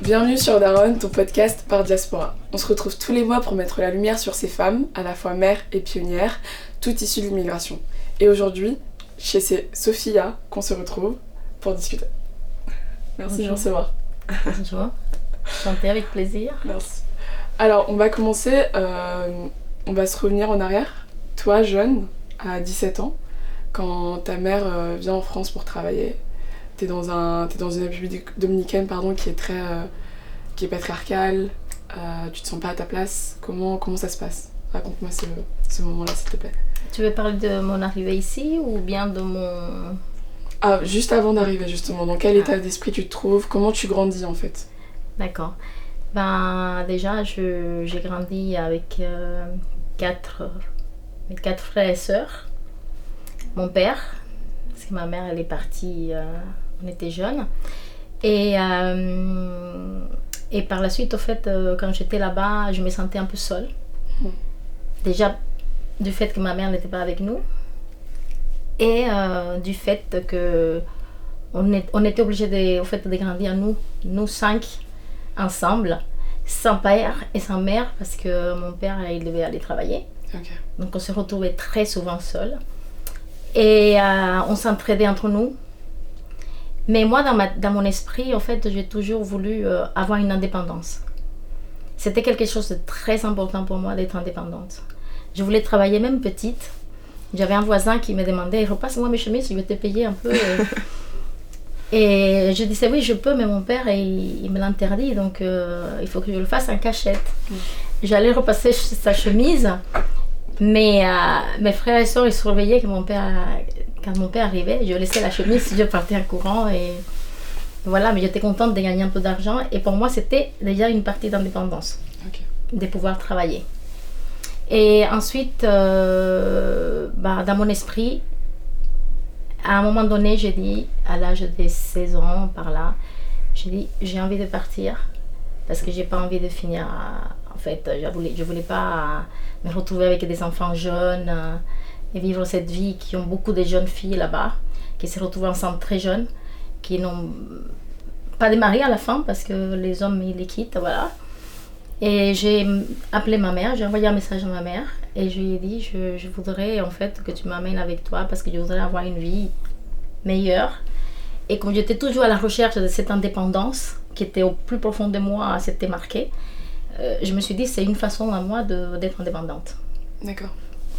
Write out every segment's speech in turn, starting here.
Bienvenue sur Daronne, ton podcast par Diaspora. On se retrouve tous les mois pour mettre la lumière sur ces femmes, à la fois mères et pionnières, toutes issues de l'immigration. Et aujourd'hui, c'est Sophia qu'on se retrouve pour discuter. Merci de nous recevoir. Bonjour, chanter avec plaisir. Merci. Alors, on va commencer, on va se revenir en arrière. Toi, jeune, à 17 ans, quand ta mère vient en France pour travailler, t'es dans une République dominicaine qui est patriarcale, tu te sens pas à ta place. Comment ça se passe? Raconte-moi ce moment-là, s'il te plaît. Tu veux parler de mon arrivée ici ou bien de mon... Ah, juste avant d'arriver justement, dans quel état d'esprit tu te trouves? Comment tu grandis en fait? D'accord. Ben déjà, j'ai grandi avec quatre frères et sœurs. Mon père, parce que ma mère elle est partie, on était jeunes. Et par la suite, au fait, quand j'étais là-bas, je me sentais un peu seule. Déjà, du fait que ma mère n'était pas avec nous. Et du fait que on était obligés de grandir, nous 5, ensemble, sans père et sans mère, parce que mon père, il devait aller travailler. Okay. Donc on se retrouvait très souvent seuls. Et on s'entraidait entre nous. Mais moi, dans mon esprit, en fait, j'ai toujours voulu avoir une indépendance. C'était quelque chose de très important pour moi d'être indépendante. Je voulais travailler même petite. J'avais un voisin qui me demandait « Repasse-moi mes chemises, je vais te payer un peu. » Et je disais « Oui, je peux, mais mon père, il me l'interdit, donc il faut que je le fasse en cachette. » J'allais repasser sa chemise, mais mes frères et sœurs, ils surveillaient que quand mon père arrivait, je laissais la chemise, je partais en courant. Et voilà, mais j'étais contente de gagner un peu d'argent. Et pour moi, c'était déjà une partie d'indépendance, de pouvoir travailler. Et ensuite, dans mon esprit, à un moment donné, j'ai dit, à l'âge de 16 ans, par là, j'ai dit, j'ai envie de partir parce que j'ai pas envie de finir. En fait, je voulais pas me retrouver avec des enfants jeunes et vivre cette vie qui ont beaucoup de jeunes filles là-bas, qui se retrouvent ensemble très jeunes, qui n'ont pas de mari à la fin parce que les hommes, ils les quittent, voilà. Et j'ai appelé ma mère, j'ai envoyé un message à ma mère et je lui ai dit je voudrais en fait que tu m'amènes avec toi parce que je voudrais avoir une vie meilleure. Et comme j'étais toujours à la recherche de cette indépendance qui était au plus profond de moi, c'était marqué, je me suis dit c'est une façon à moi d'être indépendante. D'accord.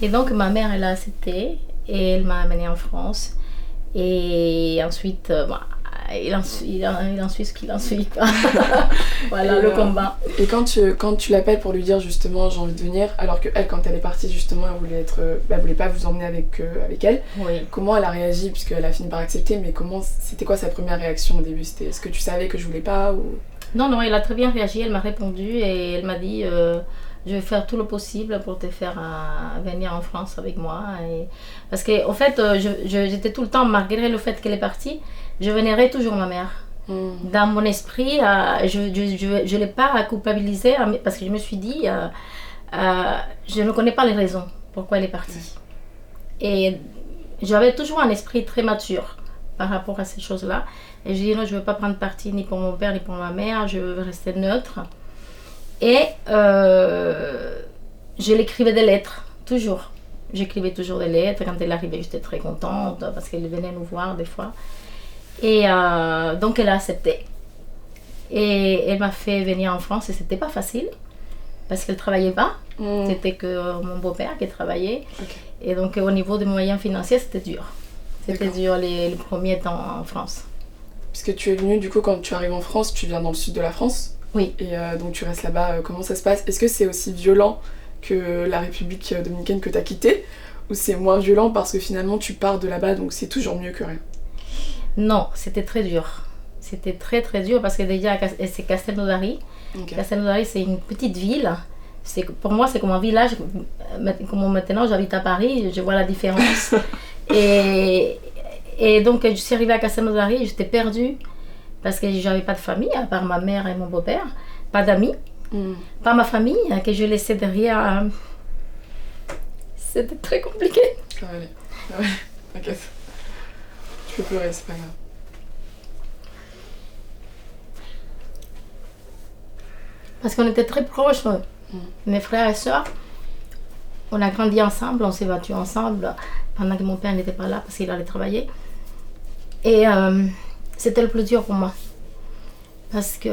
Et donc ma mère elle a accepté et elle m'a amenée en France. Et ensuite, il en suit ce qu'il en suit. Voilà et le combat. Et quand tu l'appelles pour lui dire justement j'ai envie de venir, alors qu'elle quand elle est partie justement elle voulait pas vous emmener avec elle. Oui. Comment elle a réagi puisqu'elle a fini par accepter, mais c'était quoi sa première réaction au début? Est-ce que tu savais que je voulais pas ou... Non, elle a très bien réagi, elle m'a répondu et elle m'a dit je vais faire tout le possible pour te faire venir en France avec moi. Parce qu'en fait, j'étais tout le temps, malgré le fait qu'elle est partie, je vénérais toujours ma mère. Dans mon esprit, je ne l'ai pas culpabilisée parce que je me suis dit, je ne connais pas les raisons pourquoi elle est partie. Et j'avais toujours un esprit très mature par rapport à ces choses-là. Et j'ai dit non, je ne veux pas prendre parti ni pour mon père ni pour ma mère, je veux rester neutre. Et je l'écrivais des lettres, toujours. J'écrivais toujours des lettres. Quand elle arrivait, j'étais très contente parce qu'elle venait nous voir des fois. Et donc, elle a accepté. Et elle m'a fait venir en France et c'était pas facile parce qu'elle ne travaillait pas. C'était que mon beau-père qui travaillait. Okay. Et donc, au niveau des moyens financiers, c'était dur. C'était dur les premiers temps en France. Puisque tu es venue, du coup, quand tu arrives en France, tu viens dans le sud de la France. Oui. Et donc tu restes là-bas, comment ça se passe? Est-ce que c'est aussi violent que la République dominicaine que tu as quittée? Ou c'est moins violent parce que finalement tu pars de là-bas, donc c'est toujours mieux que rien? Non, c'était très dur. C'était très très dur parce que déjà c'est Castelnaudary. Okay. Castelnaudary c'est une petite ville. Pour moi c'est comme un village. Comme maintenant j'habite à Paris, je vois la différence. et donc je suis arrivée à Castelnaudary, j'étais perdue. Parce que j'avais pas de famille, à part ma mère et mon beau-père, pas d'amis, pas ma famille, que je laissais derrière. C'était très compliqué. Ça va aller. Ouais, t'inquiète. Tu peux pleurer, c'est pas grave. Parce qu'on était très proches, mes frères et sœurs. On a grandi ensemble, on s'est battus ensemble pendant que mon père n'était pas là parce qu'il allait travailler. Et c'était le plus dur pour moi. Parce que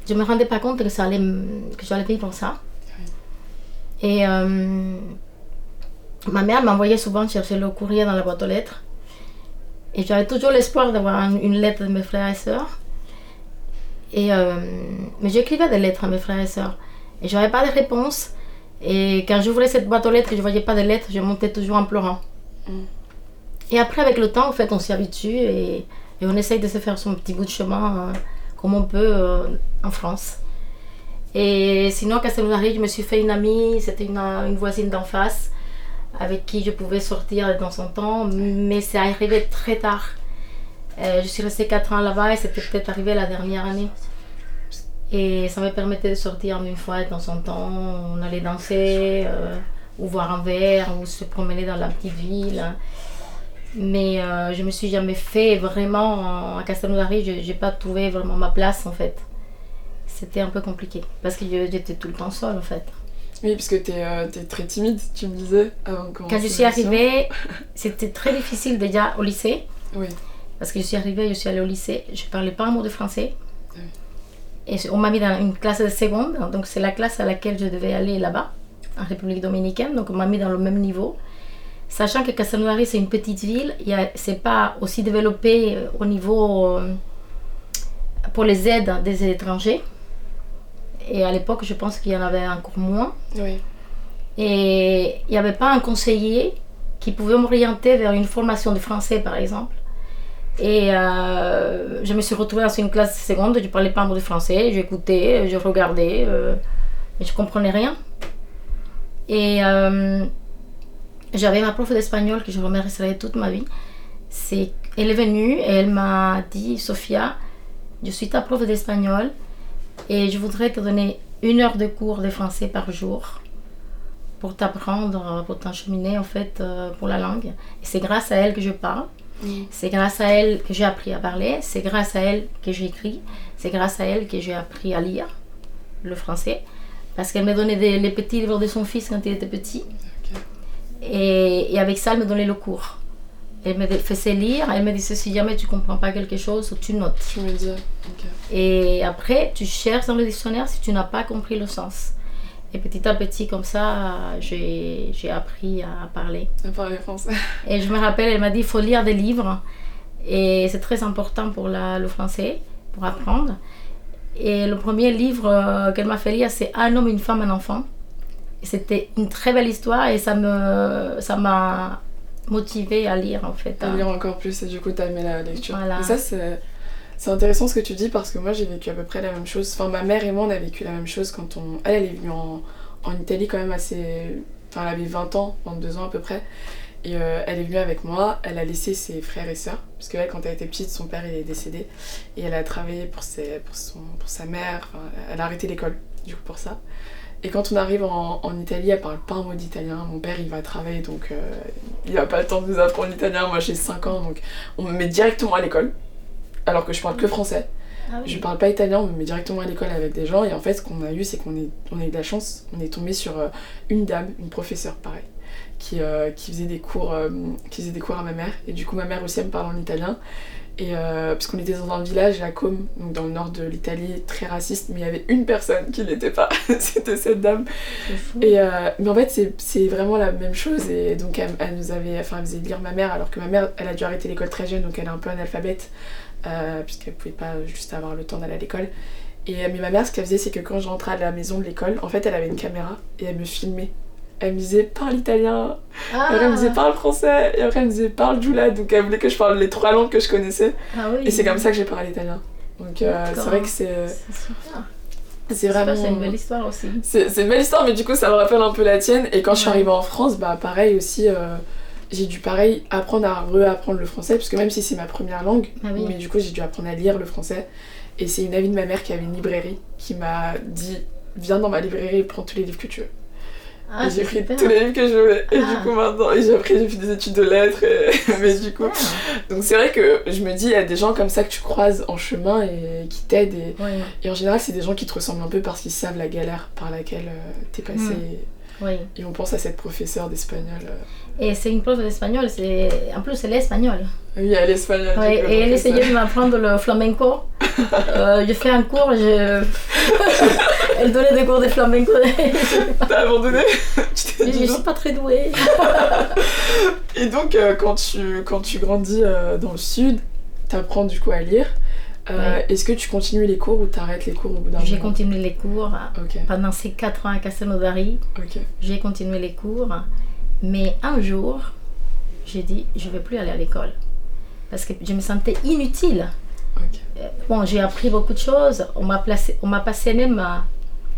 je ne me rendais pas compte que j'allais vivre ça. Et ma mère m'envoyait souvent chercher le courrier dans la boîte aux lettres. Et j'avais toujours l'espoir d'avoir une lettre de mes frères et sœurs. Mais j'écrivais des lettres à mes frères et sœurs. Et je n'avais pas de réponse. Et quand j'ouvrais cette boîte aux lettres et je ne voyais pas de lettres, je montais toujours en pleurant. Et après, avec le temps, en fait, on s'y habitue et on essaye de se faire son petit bout de chemin comme on peut en France. Et sinon, à Castelnaudary, je me suis fait une amie, c'était une voisine d'en face avec qui je pouvais sortir de temps en temps, mais c'est arrivé très tard. Je suis restée 4 ans là-bas et c'était peut-être arrivé la dernière année. Et ça me permettait de sortir une fois de temps en temps. On allait danser, ou boire un verre, ou se promener dans la petite ville. Mais je ne me suis jamais fait vraiment à Castelnaudary, je n'ai pas trouvé vraiment ma place en fait. C'était un peu compliqué parce que j'étais tout le temps seule en fait. Oui, parce que tu es très timide, tu me disais avant de commencer. Quand je suis arrivée, c'était très difficile déjà au lycée. Oui. Parce que je suis allée au lycée, je ne parlais pas un mot de français. Oui. Et on m'a mis dans une classe de seconde, donc c'est la classe à laquelle je devais aller là-bas, en République dominicaine, donc on m'a mis dans le même niveau. Sachant que Castelnaudary c'est une petite ville, c'est pas aussi développé au niveau pour les aides des étrangers. Et à l'époque, je pense qu'il y en avait encore moins. Oui. Et il n'y avait pas un conseiller qui pouvait m'orienter vers une formation de français, par exemple. Et je me suis retrouvée dans une classe seconde, je ne parlais pas un mot de français, j'écoutais, je regardais, mais je ne comprenais rien. Et j'avais ma prof d'espagnol que je remercierai toute ma vie. Elle est venue et elle m'a dit, Sofia, je suis ta prof d'espagnol et je voudrais te donner 1 heure de cours de français par jour pour t'apprendre, pour t'encheminer en fait pour la langue. Et c'est grâce à elle que je parle. C'est grâce à elle que j'ai appris à parler, c'est grâce à elle que j'écris, c'est grâce à elle que j'ai appris à lire le français. Parce qu'elle me donnait les petits livres de son fils quand il était petit. Okay. Et avec ça, elle me donnait le cours. Elle me faisait lire, elle me disait si jamais tu ne comprends pas quelque chose, tu notes. Tu me dis, ok. Et après, tu cherches dans le dictionnaire si tu n'as pas compris le sens. Et petit à petit, comme ça, j'ai appris à parler. À parler français. Et je me rappelle, elle m'a dit, il faut lire des livres. Et c'est très important pour le français, pour apprendre. Et le premier livre qu'elle m'a fait lire, c'est Un homme, une femme, un enfant. Et c'était une très belle histoire et ça m'a motivée à lire, en fait. À lire encore plus et du coup, t'as aimé la lecture. Voilà. Et ça, c'est intéressant ce que tu dis parce que moi j'ai vécu à peu près la même chose. Enfin, ma mère et moi on a vécu la même chose quand elle est venue en Italie quand même assez. Enfin, elle avait 20 ans, 22 ans à peu près. Et elle est venue avec moi, elle a laissé ses frères et sœurs. Parce qu'elle, quand elle était petite, son père il est décédé. Et elle a travaillé pour sa mère. Enfin, elle a arrêté l'école du coup pour ça. Et quand on arrive en Italie, elle parle pas un mot d'italien. Mon père il va travailler donc il a pas le temps de nous apprendre l'italien. Moi j'ai 5 ans donc on me met directement à l'école. Alors que je parle que français. Ah oui. Je parle pas italien, on me met directement à l'école avec des gens. Et en fait, ce qu'on a eu, c'est qu'on a eu de la chance. On est tombé sur une dame, une professeure, pareil, qui faisait des cours à ma mère. Et du coup, ma mère aussi, elle me parle en italien. Et parce qu'on était dans un village à Côme, donc dans le nord de l'Italie, très raciste, mais il y avait une personne qui l'était pas. C'était cette dame. C'est fou. Et mais en fait, c'est vraiment la même chose. Et donc, elle faisait lire ma mère, alors que ma mère, elle a dû arrêter l'école très jeune, donc elle est un peu analphabète. Puisqu'elle pouvait pas juste avoir le temps d'aller à l'école. Mais ma mère, ce qu'elle faisait, c'est que quand je rentrais à la maison de l'école, en fait, elle avait une caméra et elle me filmait. Elle me disait parle italien, après elle me disait parle français, et après elle me disait parle djoula. Donc elle voulait que je parle les 3 langues que je connaissais. Ah oui, et c'est comme ça que j'ai parlé italien. Donc c'est vrai que c'est super. C'est vraiment. C'est une belle histoire aussi. C'est une belle histoire, mais du coup ça me rappelle un peu la tienne. Et quand je suis arrivée en France, bah pareil aussi. J'ai dû apprendre à réapprendre le français, parce que même si c'est ma première langue, mais du coup j'ai dû apprendre à lire le français. Et c'est une amie de ma mère qui avait une librairie qui m'a dit viens dans ma librairie et prends tous les livres que tu veux. Ah, Et j'ai pris super. tous les livres que je voulais. Et Ah. du coup, maintenant, et j'ai fait des études de lettres. Mais du coup, donc c'est vrai que je me dis, il y a des gens comme ça que tu croises en chemin et qui t'aident. Oui, Et en général, c'est des gens qui te ressemblent un peu parce qu'ils savent la galère par laquelle t'es passé. oui. Et on pense à cette professeure d'espagnol. Et c'est une prof d'espagnol, en plus elle est espagnole. Oui, elle est espagnole. Oui, du coup, et elle donc essayait de m'apprendre le flamenco. Je fais un cours, elle donnait des cours de flamenco. T'as abandonné. Tu t'es Je dit ne non. suis pas très douée. Et donc, quand tu grandis dans le sud, t'apprends du coup à lire. Ouais. Est-ce que tu continues les cours ou t'arrêtes les cours au bout d'un moment? J'ai continué les cours Ok, pendant ces 4 ans à Castelnaudary. ok. J'ai continué les cours, mais un jour, j'ai dit je ne vais plus aller à l'école parce que je me sentais inutile. Ok. Bon, j'ai appris beaucoup de choses. On m'a passé même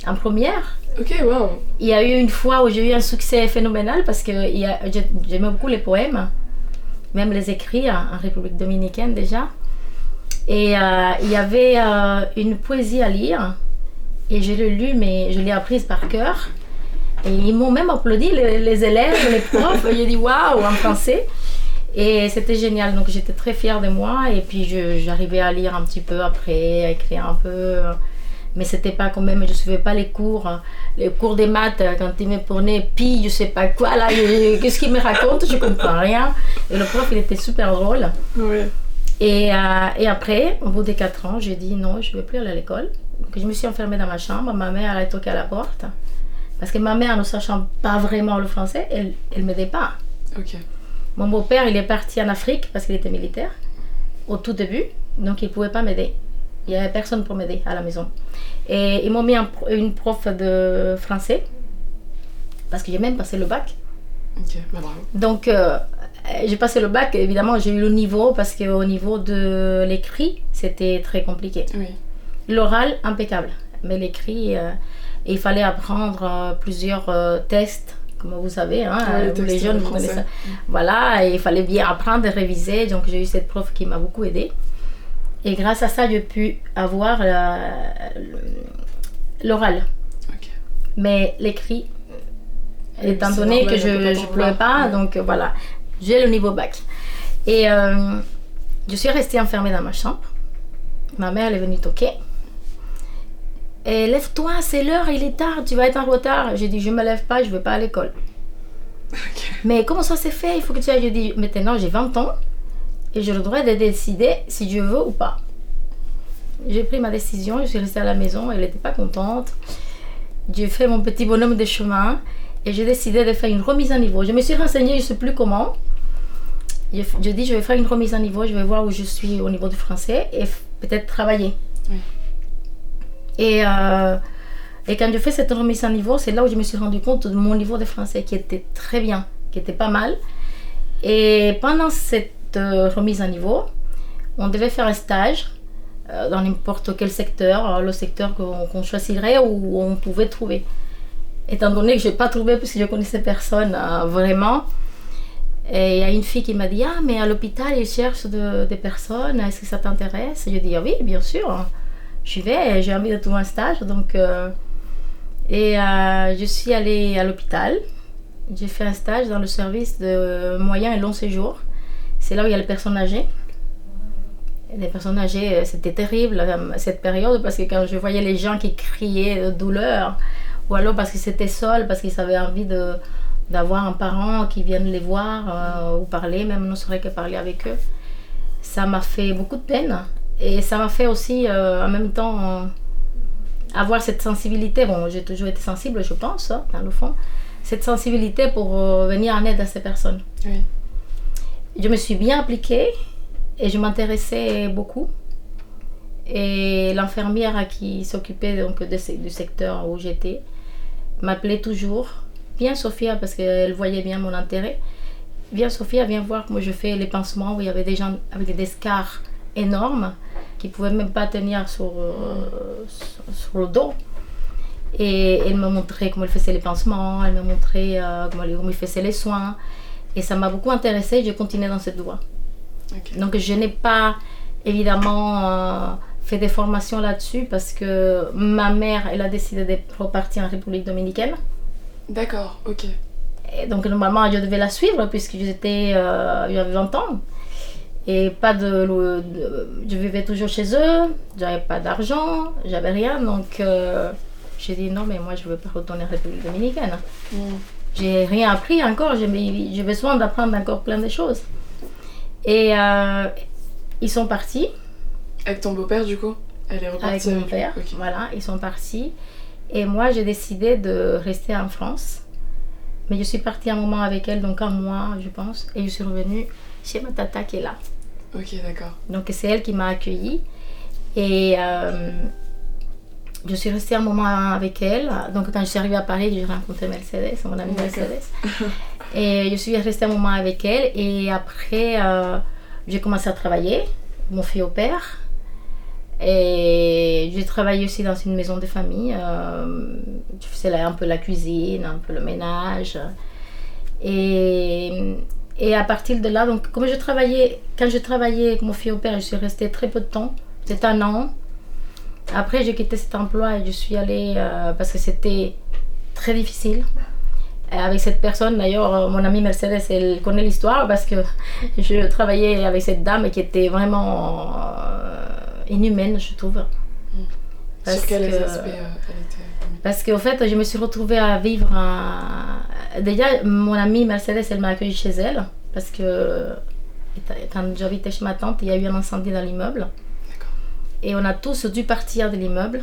en première. Ok, wow. Il y a eu une fois où j'ai eu un succès phénoménal parce que j'aimais beaucoup les poèmes, même les écrits en République dominicaine déjà. Et il y avait une poésie à lire et je l'ai lue, mais je l'ai apprise par cœur. Et ils m'ont même applaudi, les élèves, les profs. J'ai dit waouh en français. Et c'était génial, donc j'étais très fière de moi. Et puis j'arrivais à lire un petit peu après, à écrire un peu. Mais c'était pas quand même, je ne suivais pas les cours des maths, quand ils me prenaient pi, je sais pas quoi, là, qu'est-ce qu'il me raconte, je comprends rien. Et le prof, il était super drôle. Ouais. Et après, au bout de 4 ans, j'ai dit non, je ne vais plus aller à l'école. Donc je me suis enfermée dans ma chambre, ma mère a toqué à la porte. Parce que ma mère, ne sachant pas vraiment le français, elle ne m'aidait pas. Ok. Mon beau-père, il est parti en Afrique parce qu'il était militaire, au tout début, donc il ne pouvait pas m'aider. Il n'y avait personne pour m'aider à la maison. Et ils m'ont mis une prof de français, parce que j'ai même passé le bac. Ok, bah bravo. Donc, j'ai passé le bac, évidemment, j'ai eu le niveau, parce qu'au niveau de l'écrit, c'était très compliqué. Oui. L'oral, impeccable, mais l'écrit, il fallait apprendre plusieurs tests, comme vous savez, hein, Ouais, les jeunes, vous connaissez ça. Voilà, et il fallait bien apprendre et réviser, donc j'ai eu cette prof qui m'a beaucoup aidée. Et grâce à ça, j'ai pu avoir l'oral. Ok. Mais l'écrit, Oui, étant c'est donné normal, que je on peut ne pas t'en pouvais pas, vouloir. donc voilà, j'ai le niveau bac. Et je suis restée enfermée dans ma chambre. Ma mère elle est venue toquer. Et lève-toi, c'est l'heure, il est tard, tu vas être en retard. J'ai dit, je ne me lève pas, je ne vais pas à l'école. Ok. Mais comment ça s'est fait? Il faut que tu ailles. Je dis, maintenant j'ai 20 ans et j'ai le droit de décider si je veux ou pas. J'ai pris ma décision, je suis restée à la maison, elle n'était pas contente. J'ai fait mon petit bonhomme de chemin et j'ai décidé de faire une remise à niveau. Je me suis renseignée, je ne sais plus comment. Je dis, je vais faire une remise à niveau, je vais voir où je suis au niveau du français et peut-être travailler. Oui. Et quand je fais cette remise à niveau, c'est là où je me suis rendu compte de mon niveau de français qui était très bien, qui était pas mal. Et pendant cette remise à niveau, on devait faire un stage dans n'importe quel secteur, le secteur qu'on choisirait ou on pouvait trouver. Étant donné que je n'ai pas trouvé parce que je ne connaissais personne vraiment, et il y a une fille qui m'a dit « Ah, mais à l'hôpital, ils cherchent des personnes, est-ce que ça t'intéresse ?» Je dis « Ah oui, bien sûr, j'y vais, j'ai envie de trouver un stage. » Donc, je suis allée à l'hôpital, j'ai fait un stage dans le service de moyen et long séjour. C'est là où il y a les personnes âgées. Les personnes âgées, c'était terrible cette période parce que quand je voyais les gens qui criaient de douleur, ou alors parce qu'ils étaient seuls, parce qu'ils avaient envie d'avoir un parent qui vienne les voir ou parler, même ne serait que parler avec eux, ça m'a fait beaucoup de peine. Et ça m'a fait aussi en même temps avoir cette sensibilité. Bon, j'ai toujours été sensible, je pense, hein, dans le fond. Cette sensibilité pour venir en aide à ces personnes. Oui. Je me suis bien appliquée et je m'intéressais beaucoup. Et l'infirmière qui s'occupait donc du secteur où j'étais m'appelait toujours. Viens Sophia, parce qu'elle voyait bien mon intérêt. Viens Sophia, viens voir comment je fais les pansements où il y avait des gens avec des escarres énormes qui ne pouvaient même pas tenir sur le dos. Et elle me montrait comment elle faisait les pansements, elle me montrait comment elle faisait les soins. Et ça m'a beaucoup intéressée et j'ai continué dans cette voie. Okay. Donc je n'ai pas évidemment fait des formations là-dessus parce que ma mère, elle a décidé de repartir en République dominicaine. D'accord, ok. Et donc normalement, je devais la suivre puisque j'avais 20 ans. Et je vivais toujours chez eux, j'avais pas d'argent, j'avais rien. Donc j'ai dit non, mais moi je veux pas retourner en République dominicaine. J'ai rien appris encore, j'ai besoin d'apprendre encore plein de choses. Et ils sont partis. Avec ton beau-père du coup? Elle est repartie avec mon père, okay. Voilà, ils sont partis. Et moi j'ai décidé de rester en France. Mais je suis partie un moment avec elle, donc un mois je pense. Et je suis revenue chez ma tata qui est là. Ok, d'accord. Donc c'est elle qui m'a accueillie. Et je suis restée un moment avec elle. Donc quand je suis arrivée à Paris, j'ai rencontré Mercedes, mon amie Mercedes. Et je suis restée un moment avec elle. Et après, j'ai commencé à travailler, mon fils au père. Et j'ai travaillé aussi dans une maison de famille. Je faisais un peu la cuisine, un peu le ménage. Et à partir de là, donc, quand je travaillais avec mon fils au père, je suis restée très peu de temps. C'était 1 an. Après, j'ai quitté cet emploi et je suis allée parce que c'était très difficile. Avec cette personne, d'ailleurs, mon amie Mercedes, elle connaît l'histoire parce que je travaillais avec cette dame qui était vraiment inhumaine, je trouve. Sur quels aspects elle était? Parce qu'en fait, je me suis retrouvée à vivre Déjà, mon amie Mercedes, elle m'a accueillie chez elle parce que quand j'habitais chez ma tante, il y a eu un incendie dans l'immeuble. Et on a tous dû partir de l'immeuble.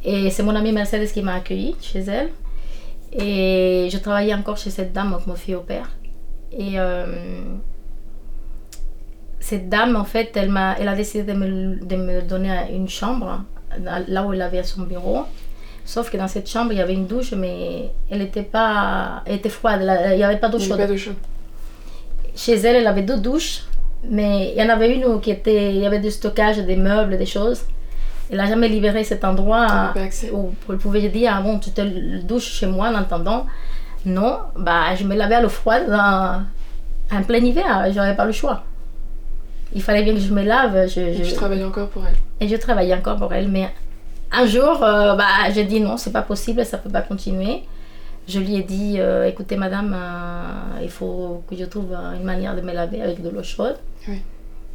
Et c'est mon amie Mercedes qui m'a accueillie chez elle. Et je travaillais encore chez cette dame avec mon fils au père. Et cette dame, en fait, elle a décidé de me donner une chambre, là où elle avait son bureau. Sauf que dans cette chambre, il y avait une douche, mais elle était froide, il n'y avait pas d'eau chaude. Chez elle, elle avait 2 douches, mais il y en avait une où il y avait du stockage, des meubles, des choses. Elle n'a jamais libéré cet endroit où elle pouvait dire ah bon, tu te douches chez moi en attendant. Non, je me lavais à l'eau froide en plein hiver, j'avais pas le choix. Il fallait bien que je me lave. Et tu travaillais encore pour elle? Et je travaillais encore pour elle, mais un jour, j'ai dit non, c'est pas possible, ça peut pas continuer. Je lui ai dit écoutez madame, il faut que je trouve une manière de me laver avec de l'eau chaude. Oui.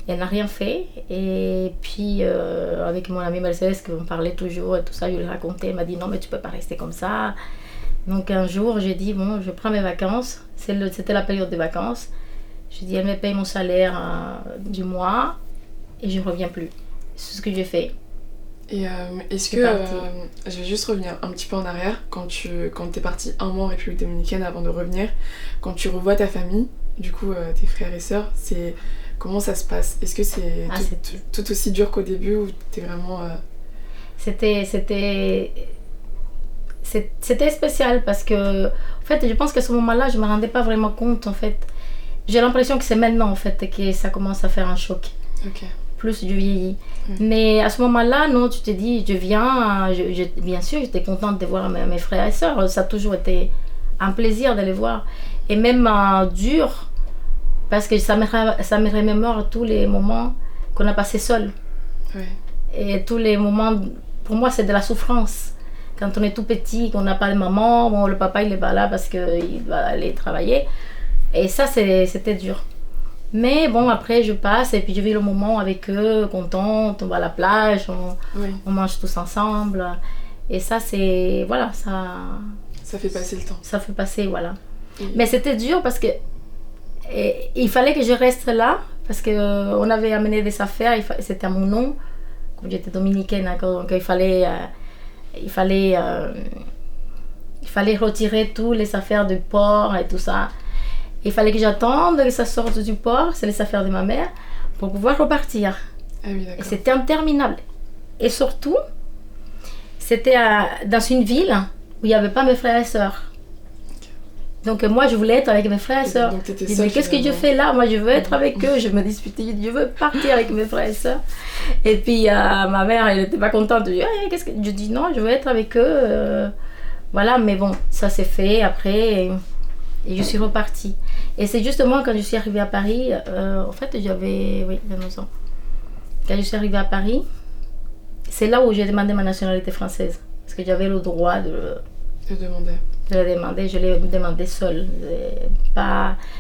Elle n'a rien fait. Et puis, avec mon amie Mercedes, qui me parlait toujours et tout ça, je lui racontais. Elle m'a dit non, mais tu peux pas rester comme ça. Donc, un jour, j'ai dit bon, je prends mes vacances. C'était la période des vacances. J'ai dit elle me paye mon salaire du mois et je ne reviens plus. C'est ce que j'ai fait. Et est-ce que. Je vais juste revenir un petit peu en arrière. Quand t'es partie 1 mois en République dominicaine avant de revenir, quand tu revois ta famille, du coup, tes frères et sœurs, comment ça se passe? Est-ce que c'est tout aussi dur qu'au début ou t'es vraiment... C'était spécial parce que, en fait, je pense qu'à ce moment-là, je ne me rendais pas vraiment compte, en fait. J'ai l'impression que c'est maintenant, en fait, que ça commence à faire un choc. Ok. Plus je vieillis. Mais à ce moment-là, non, tu te dis, je viens, bien sûr, j'étais contente de voir mes frères et sœurs. Ça a toujours été un plaisir de les voir. Et même dur, parce que ça me remémore tous les moments qu'on a passés seuls. Ouais. Et tous les moments, pour moi, c'est de la souffrance. Quand on est tout petit, qu'on n'a pas de maman, bon, le papa, il n'est pas là parce qu'il va aller travailler. Et ça, c'était dur. Mais bon, après, je passe et puis je vis le moment avec eux, contente, on va à la plage, on mange tous ensemble. Et ça, voilà, ça... Ça fait passer le temps. Ça fait passer, voilà. Mais c'était dur parce que il fallait que je reste là, parce qu'on avait amené des affaires, c'était à mon nom, comme j'étais dominicaine, donc il fallait retirer toutes les affaires du port et tout ça. Il fallait que j'attende que ça sorte du port, c'est les affaires de ma mère, pour pouvoir repartir. Ah oui, d'accord. Et c'était interminable. Et surtout, c'était dans une ville où il n'y avait pas mes frères et sœurs. Donc moi, je voulais être avec mes frères et sœurs. Donc t'étais seule, mais qu'est-ce que je fais là? Moi, je veux être avec eux. Je me disputais, je veux partir avec mes frères et sœurs. Et puis ma mère, elle n'était pas contente. Je dis non, je veux être avec eux. Voilà, mais bon, ça s'est fait après. Et je suis repartie. Et c'est justement quand je suis arrivée à Paris, en fait, j'avais 29 ans. Quand je suis arrivée à Paris, c'est là où j'ai demandé ma nationalité française. Parce que j'avais le droit de demander. Je l'ai demandé seule.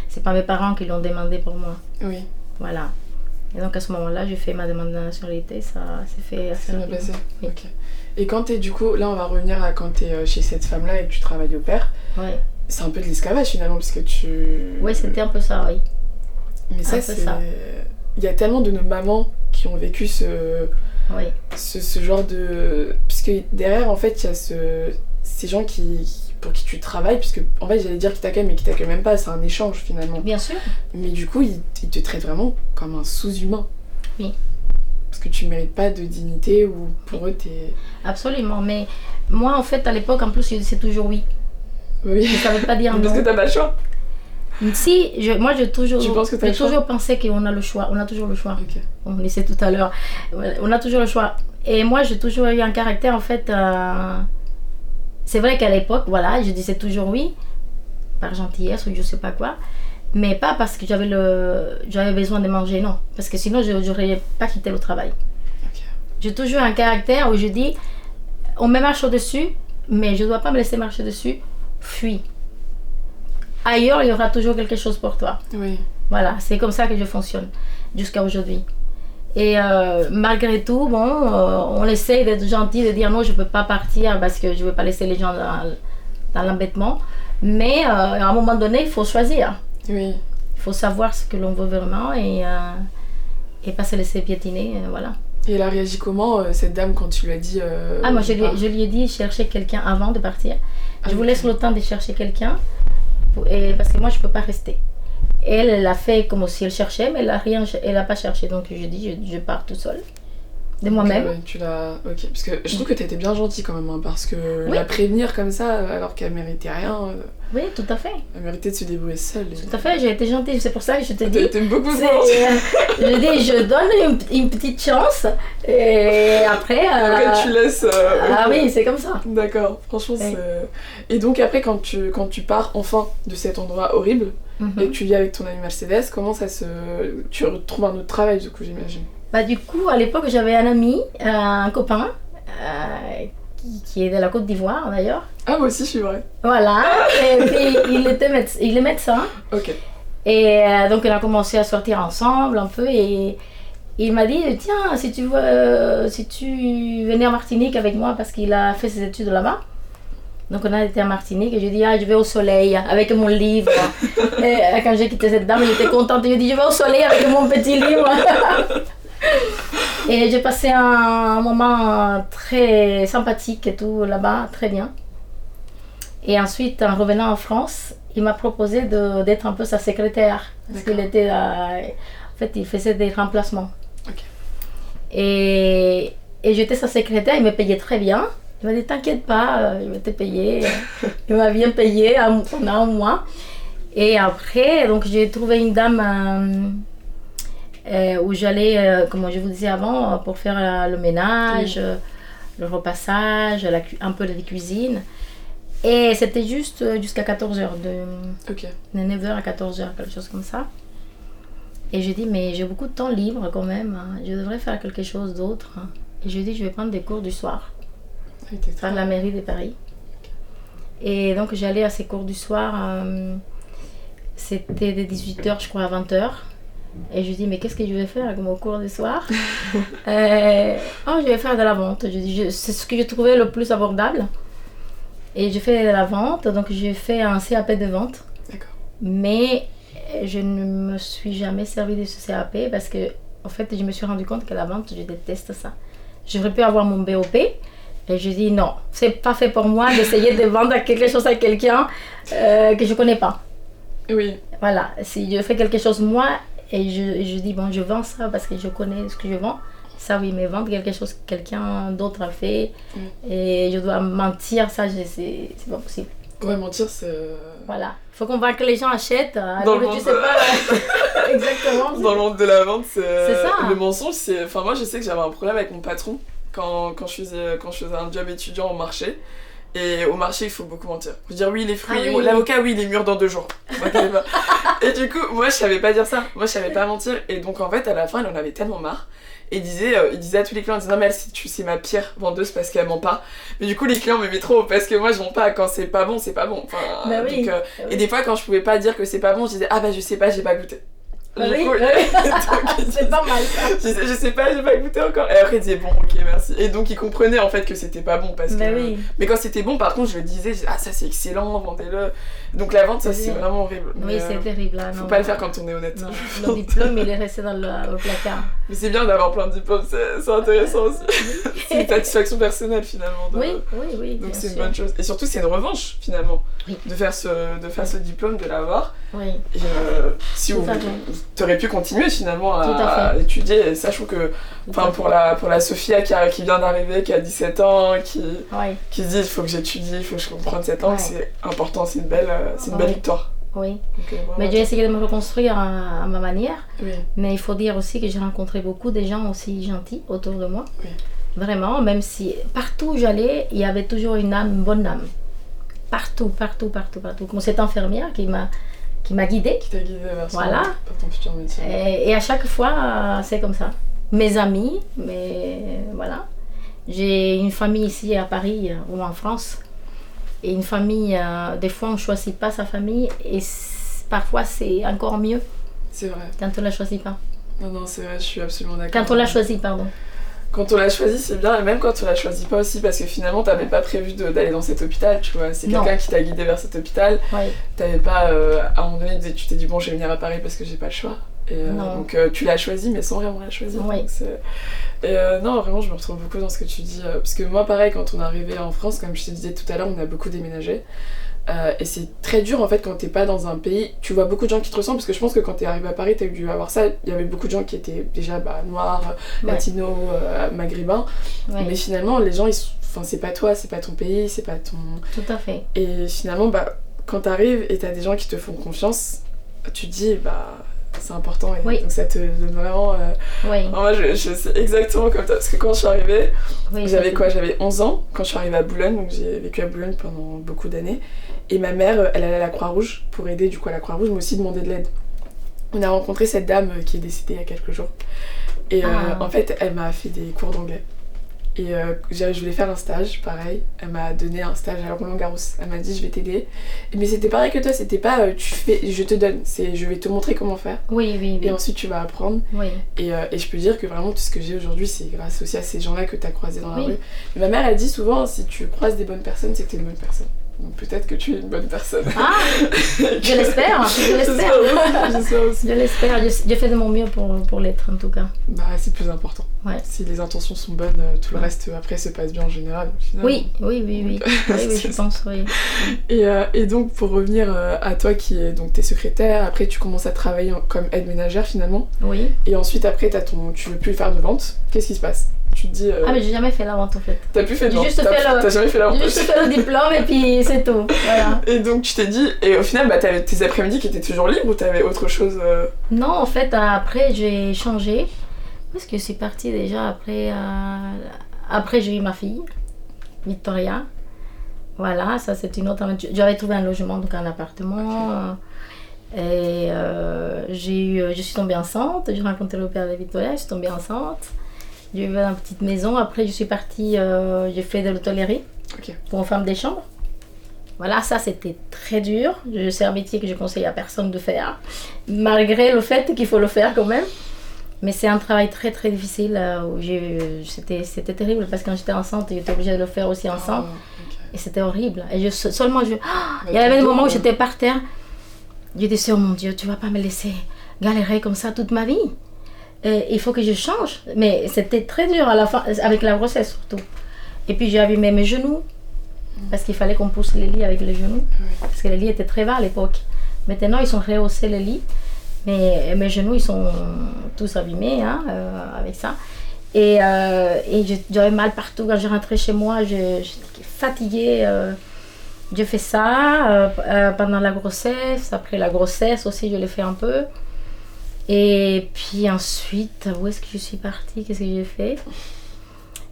C'est pas mes parents qui l'ont demandé pour moi. Oui. Voilà. Et donc à ce moment-là, j'ai fait ma demande de nationalité, ça s'est fait assez Ça m'a rapidement. passé. Oui. Ok. Et quand t'es du coup, là on va revenir à quand t'es chez cette femme-là et que tu travailles au père, Oui, c'est un peu de l'esclavage finalement parce que tu... oui, c'était un peu ça, oui. Mais ça un peu c'est... ça. Il y a tellement de nos mamans qui ont vécu Oui, ce genre de... Puisque derrière en fait il y a ces gens pour qui tu travailles, puisque en fait j'allais dire qu'ils t'accueillent mais qu'ils t'accueillent même pas, c'est un échange finalement. bien sûr. Mais du coup ils te traitent vraiment comme un sous-humain. Oui. Parce que tu mérites pas de dignité ou pour eux t'es... Absolument. Mais moi, en fait, à l'époque, en plus, je disais toujours oui. Oui. Je ne savais pas dire Parce que non. t'as pas le choix. Si, moi, j'ai toujours, Tu penses que t'as j'ai le choix? toujours pensé qu'on a le choix. On a toujours le choix. Ok. On le disait tout à l'heure. On a toujours le choix. Et moi, j'ai toujours eu un caractère, en fait... C'est vrai qu'à l'époque, voilà, je disais toujours oui, par gentillesse ou je sais pas quoi. Mais pas parce que j'avais besoin de manger, non. Parce que sinon, je n'aurais pas quitté le travail. Ok. J'ai toujours un caractère où je dis, on me marche au-dessus, mais je ne dois pas me laisser marcher dessus, fuis. Ailleurs, il y aura toujours quelque chose pour toi. Oui. Voilà, c'est comme ça que je fonctionne jusqu'à aujourd'hui. Et malgré tout, bon, on essaie d'être gentil, de dire non, je ne peux pas partir parce que je ne veux pas laisser les gens dans l'embêtement. Mais à un moment donné, il faut choisir. Oui. Il faut savoir ce que l'on veut vraiment et pas se laisser piétiner, voilà. Et elle a réagi comment, cette dame, quand tu lui as dit... Ah, moi, je pars lui ai dit chercher quelqu'un avant de partir. Ah, Je vous ok. laisse le temps de chercher quelqu'un parce que moi, je ne peux pas rester. Elle a fait comme si elle cherchait, mais elle n'a pas cherché. Donc, je dis, je pars tout seul, de moi-même. Ouais, tu l'as... Ok, parce que je trouve que t'as été bien gentille quand même, hein, parce que Oui. la prévenir comme ça, alors qu'elle méritait rien, Oui, tout à fait. elle méritait de se débrouiller seule. Tout à fait, j'ai été gentille. C'est pour ça que je te T'as dis. été beaucoup c'est, trop gentille. je dis, je donne une petite chance. Et après. Après, tu laisses... Ah oui, c'est comme ça. D'accord, franchement, Oui. c'est... Et donc après, quand tu pars enfin de cet endroit horrible, Mhm. et que tu vis avec ton ami Mercedes, comment ça se... Tu retrouves un autre travail, du coup, j'imagine. Bah, du coup, à l'époque, j'avais un ami, un copain, qui est de la Côte d'Ivoire d'ailleurs. Ah, moi aussi, je suis vraie. Voilà, et puis il est médecin. Ok. Et donc, on a commencé à sortir ensemble un peu. Et il m'a dit tiens, si tu venais en Martinique avec moi, parce qu'il a fait ses études là-bas. Donc, on a été à Martinique et je lui ai dit je vais au soleil avec mon livre. Et quand j'ai quitté cette dame, j'étais contente. Je lui ai dit je vais au soleil avec mon petit livre. Et j'ai passé un moment très sympathique et tout là-bas, très bien. Et ensuite, en revenant en France, il m'a proposé d'être un peu sa secrétaire. Parce qu'il était en fait, il faisait des remplacements. Ok. Et j'étais sa secrétaire, il me payait très bien. Il m'a dit t'inquiète pas, je vais te payer. Il m'a bien payé pendant un mois. Et après, donc j'ai trouvé une dame où j'allais, comme je vous disais avant, pour faire le ménage, le repassage, un peu de cuisine. Et c'était juste jusqu'à 14h, Ok. de 9h à 14h, quelque chose comme ça. Et j'ai dit, mais j'ai beaucoup de temps libre quand même, hein. Je devrais faire quelque chose d'autre. Hein. Et je lui ai dit, je vais prendre des cours du soir, par la mairie de Paris. Et donc j'allais à ces cours du soir, c'était de 18h, je crois, à 20h. Et je lui ai dit, mais qu'est-ce que je vais faire avec mon cours du soir? Je vais faire de la vente. Je dis, c'est ce que je trouvais le plus abordable. Et j'ai fait de la vente, donc j'ai fait un CAP de vente. D'accord. Mais je ne me suis jamais servi de ce CAP parce que, en fait, je me suis rendu compte que la vente, je déteste ça. J'aurais pu avoir mon BOP et je dis non, c'est pas fait pour moi d'essayer de vendre quelque chose à quelqu'un que je connais pas. Oui. Voilà, si je fais quelque chose moi et je dis bon, je vends ça parce que je connais ce que je vends. Ça oui, mais vendre quelque chose que quelqu'un d'autre a fait et je dois mentir, ça c'est pas possible. Ouais, mentir, c'est... Voilà, il faut convaincre que les gens achètent. Dans Mais le tu monde sais pas exactement. Dans le monde de la vente, C'est ça. Le mensonge, c'est... Enfin, moi, je sais que j'avais un problème avec mon patron quand je faisais un job étudiant au marché. Et au marché, il faut beaucoup mentir. Faut dire oui, les fruits, Ah oui. l'avocat, oui, il est mûr dans 2 jours. Et du coup, moi, je savais pas dire ça. Moi, je savais pas mentir. Et donc, en fait, à la fin, elle en avait tellement marre. Et il disait à tous les clients, il disait non mais elle, c'est ma pire vendeuse parce qu'elle ment pas. Mais du coup les clients m'aimaient trop parce que moi je mens pas, quand c'est pas bon, c'est pas bon. Enfin, Bah oui, donc, bah oui. Et des fois quand je pouvais pas dire que c'est pas bon, je disais ah bah je sais pas, j'ai pas goûté. Bah Du oui, coup, oui. donc, C'est pas mal ça. je sais pas, j'ai pas goûté encore. Et après il disait bon ok merci. Et donc il comprenait en fait que c'était pas bon parce Bah que... oui. Mais quand c'était bon par contre je le disais, je disais, ah ça c'est excellent, vendez-le. Donc la vente ça Oui. c'est vraiment horrible. Oui, Mais, c'est terrible là. faut Non, pas le faire quand on est honnête. Non, le diplôme il est resté dans au placard. Mais c'est bien d'avoir plein de diplômes, c'est intéressant aussi. C'est une satisfaction personnelle finalement. Oui, oui, oui. Donc bien c'est une sûr. bonne chose. Et surtout c'est une revanche finalement Oui. de faire ce diplôme, de l'avoir. Oui. Et si Tout vous à fait. t'aurais pu continuer finalement Tout à à fait. étudier, et sachant que enfin pour la Sophia qui vient d'arriver, qui a 17 ans, qui Oui, se dit il faut que j'étudie, il faut que je comprenne cette langue, Ouais. c'est important, c'est une belle Ouais. victoire. oui. Donc, vraiment, Mais j'ai essayé de me reconstruire à ma manière. oui. Mais il faut dire aussi que j'ai rencontré beaucoup de gens aussi gentils autour de moi. Oui. Vraiment, même si partout où j'allais, il y avait toujours une bonne âme. Partout, partout, partout, partout. Comme cette infirmière qui m'a guidée. Qui t'a guidé vers Voilà. ton futur métier. Et à chaque fois, c'est comme ça. Mes amis, mais voilà. J'ai une famille ici à Paris ou en France. Et une famille, des fois on ne choisit pas sa famille et parfois c'est encore mieux C'est vrai. quand on ne la choisit pas. Non, c'est vrai, je suis absolument d'accord. Quand on la choisit, pardon. Quand on l'a choisi, c'est bien, et même quand on la choisit pas aussi, parce que finalement, t'avais pas prévu d'aller dans cet hôpital, tu vois. C'est Non. quelqu'un qui t'a guidé vers cet hôpital. Oui, T'avais pas, à un moment donné, tu t'es dit, bon, je vais venir à Paris parce que j'ai pas le choix. Et, Non. donc tu l'as choisi, mais sans vraiment la choisir. Oui. Donc, et non, vraiment, je me retrouve beaucoup dans ce que tu dis. Parce que moi, pareil, quand on est arrivé en France, comme je te disais tout à l'heure, on a beaucoup déménagé. Et c'est très dur en fait quand t'es pas dans un pays. Tu vois beaucoup de gens qui te ressemblent parce que je pense que quand t'es arrivé à Paris, t'as dû avoir ça. Il y avait beaucoup de gens qui étaient déjà noirs, Ouais. latinos, maghrébins. oui, Mais finalement, les gens, enfin, c'est pas toi, c'est pas ton pays, c'est pas ton. tout à fait. Et finalement, quand t'arrives et t'as des gens qui te font confiance, tu te dis, c'est important. Et Oui. donc ça te donne vraiment. Oui, Moi, je sais exactement comme toi. Parce que quand je suis arrivée, oui, j'avais c'est quoi? J'avais 11 ans quand je suis arrivée à Boulogne, donc j'ai vécu à Boulogne pendant beaucoup d'années. Et ma mère, elle allait à la Croix-Rouge pour aider du coup à la Croix-Rouge, mais aussi demander de l'aide. On a rencontré cette dame qui est décédée il y a quelques jours. Et en fait, elle m'a fait des cours d'anglais. Et je voulais faire un stage, pareil. Elle m'a donné un stage à Roland-Garros. Elle m'a dit, je vais t'aider. Mais c'était pareil que toi, c'était pas je te donne, c'est je vais te montrer comment faire. Oui, oui, Et oui. ensuite, tu vas apprendre. Oui, Et je peux dire que vraiment tout ce que j'ai aujourd'hui, c'est grâce aussi à ces gens-là que tu as croisés dans la Oui. rue. Mais ma mère, elle dit souvent, si tu croises des bonnes personnes, c'est que tu es une bonne personne. Donc peut-être que tu es une bonne personne. Ah, je l'espère, je l'espère. J'espère aussi. Je l'espère, je fais de mon mieux pour l'être en tout cas. C'est le plus important. Ouais. Si les intentions sont bonnes, tout le reste après se passe bien en général. Finalement. Oui, oui, oui, oui. Oui, oui, je pense, oui. Et donc pour revenir à toi qui est donc t'es secrétaire, après tu commences à travailler comme aide ménagère finalement. Oui. Et ensuite après tu veux plus faire de vente. Qu'est-ce qui se passe? Tu te dis Ah, mais j'ai jamais fait la vente en fait. t'as plus fait de j'ai vente. juste fait le- T'as jamais fait la vente. J'ai juste fait le diplôme et puis c'est tout. Voilà. Et donc tu t'es dit, et au final t'avais tes après-midi qui étaient toujours libres ou t'avais autre chose Non, en fait, après j'ai changé. Où est-ce que je suis partie déjà après après j'ai eu ma fille, Victoria. Voilà, ça c'est une autre aventure. J'avais trouvé un logement, donc un appartement. Et je suis tombée enceinte. J'ai rencontré le père de Victoria, je suis tombée enceinte. J'ai eu une petite maison. Après, je suis partie, j'ai fait de l'hôtellerie pour femmes des chambres. Voilà, ça c'était très dur. C'est un métier que je conseille à personne de faire, malgré le fait qu'il faut le faire quand même. Mais c'est un travail très très difficile. C'était terrible parce que quand j'étais enceinte, j'étais obligée de le faire aussi enceinte. Et c'était horrible. Et il y avait des moments où j'étais par terre. Je disais, oh mon Dieu, tu vas pas me laisser galérer comme ça toute ma vie. Et il faut que je change. Mais c'était très dur à la fin, avec la grossesse surtout. Et puis j'ai abîmé mes genoux. Parce qu'il fallait qu'on pousse les lits avec les genoux. Parce que les lits étaient très bas à l'époque. Maintenant, ils sont rehaussés les lits. Mais mes genoux, ils sont tous abîmés avec ça. Et j'avais mal partout. Quand je rentrais chez moi, j'étais fatiguée. J'ai fait ça pendant la grossesse. Après la grossesse aussi, je l'ai fait un peu. Et puis ensuite, où est-ce que je suis partie? Qu'est-ce que j'ai fait?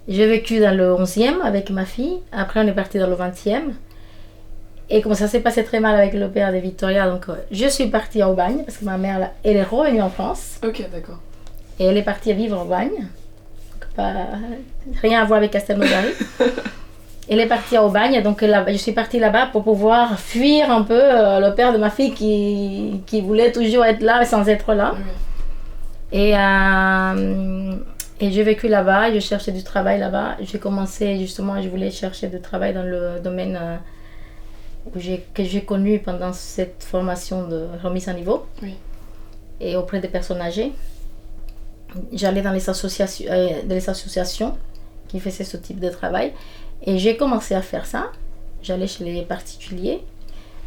J'ai vécu dans le 11e avec ma fille. Après, on est parti dans le 20e. Et comme ça s'est passé très mal avec le père de Victoria, donc je suis partie à Aubagne parce que ma mère, elle est revenue en France. Ok, d'accord. Et elle est partie vivre en Aubagne. Donc, pas, rien à voir avec Castelnaudary. Elle est partie à Aubagne, donc là, je suis partie là-bas pour pouvoir fuir un peu le père de ma fille qui voulait toujours être là sans être là. Okay. Et j'ai vécu là-bas, je cherchais du travail là-bas. J'ai commencé justement, je voulais chercher du travail dans le domaine que j'ai connu pendant cette formation de remise à niveau. Oui. Et auprès des personnes âgées. J'allais dans les associations qui faisaient ce type de travail. Et j'ai commencé à faire ça. J'allais chez les particuliers.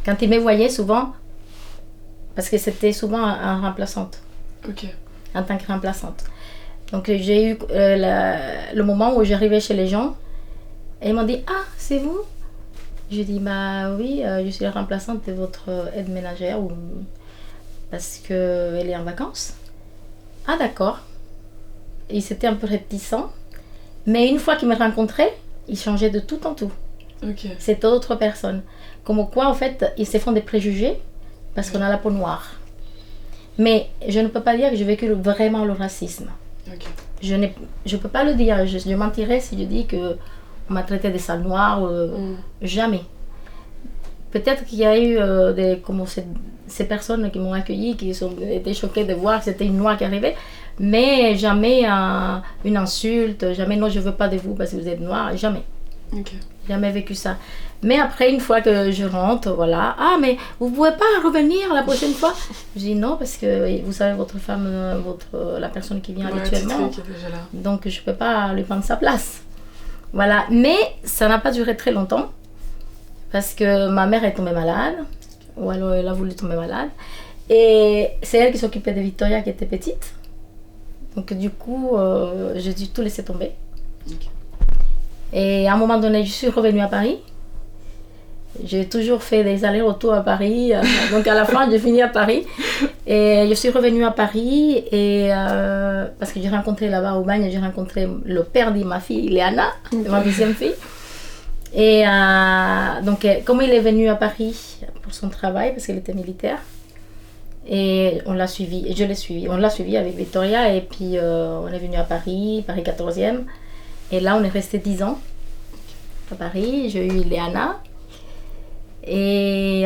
Quand ils me voyaient souvent, parce que c'était souvent en remplaçante. Ok. En tant que remplaçante. Donc j'ai eu le moment où j'arrivais chez les gens et ils m'ont dit « Ah, c'est vous ?» Je dis « Bah oui, je suis la remplaçante de votre aide ménagère parce qu'elle est en vacances. » « Ah d'accord. » Ils étaient un peu réticents. Mais une fois qu'ils me rencontraient, ils changeaient de tout en tout. Okay. C'était d'autres personnes. Comme quoi, en fait, ils se font des préjugés parce qu'on a la peau noire. Mais je ne peux pas dire que j'ai vécu vraiment le racisme. Okay. Je ne peux pas le dire. Je mentirais si je dis qu'on m'a traité de sale noire. Jamais. Peut-être qu'il y a eu ces personnes qui m'ont accueilli, qui ont été choquées de voir que c'était une noire qui arrivait. Mais jamais une insulte, jamais non, je ne veux pas de vous parce que vous êtes noire, jamais. Okay. Jamais vécu ça. Mais après, une fois que je rentre, voilà, ah, mais vous ne pouvez pas revenir la prochaine fois? Je dis non, parce que vous savez, votre femme, la personne qui vient habituellement, qui est déjà là. Donc je ne peux pas lui prendre sa place. Voilà, mais ça n'a pas duré très longtemps parce que ma mère est tombée malade, ou alors elle a voulu tomber malade, et c'est elle qui s'occupait de Victoria qui était petite. Donc du coup, j'ai dû tout laisser tomber. Okay. Et à un moment donné, je suis revenue à Paris. J'ai toujours fait des allers-retours à Paris. Donc à la fin, j'ai fini à Paris. Et je suis revenue à Paris et, parce que j'ai rencontré là-bas au Aubagne, j'ai rencontré le père de ma fille, Léana, ma deuxième fille. Et donc comme il est venu à Paris pour son travail, parce qu'elle était militaire, et on l'a suivi, et je l'ai suivi. On l'a suivi avec Victoria et puis on est venu à Paris 14e. Et là, on est resté 10 ans à Paris. J'ai eu Léana. Et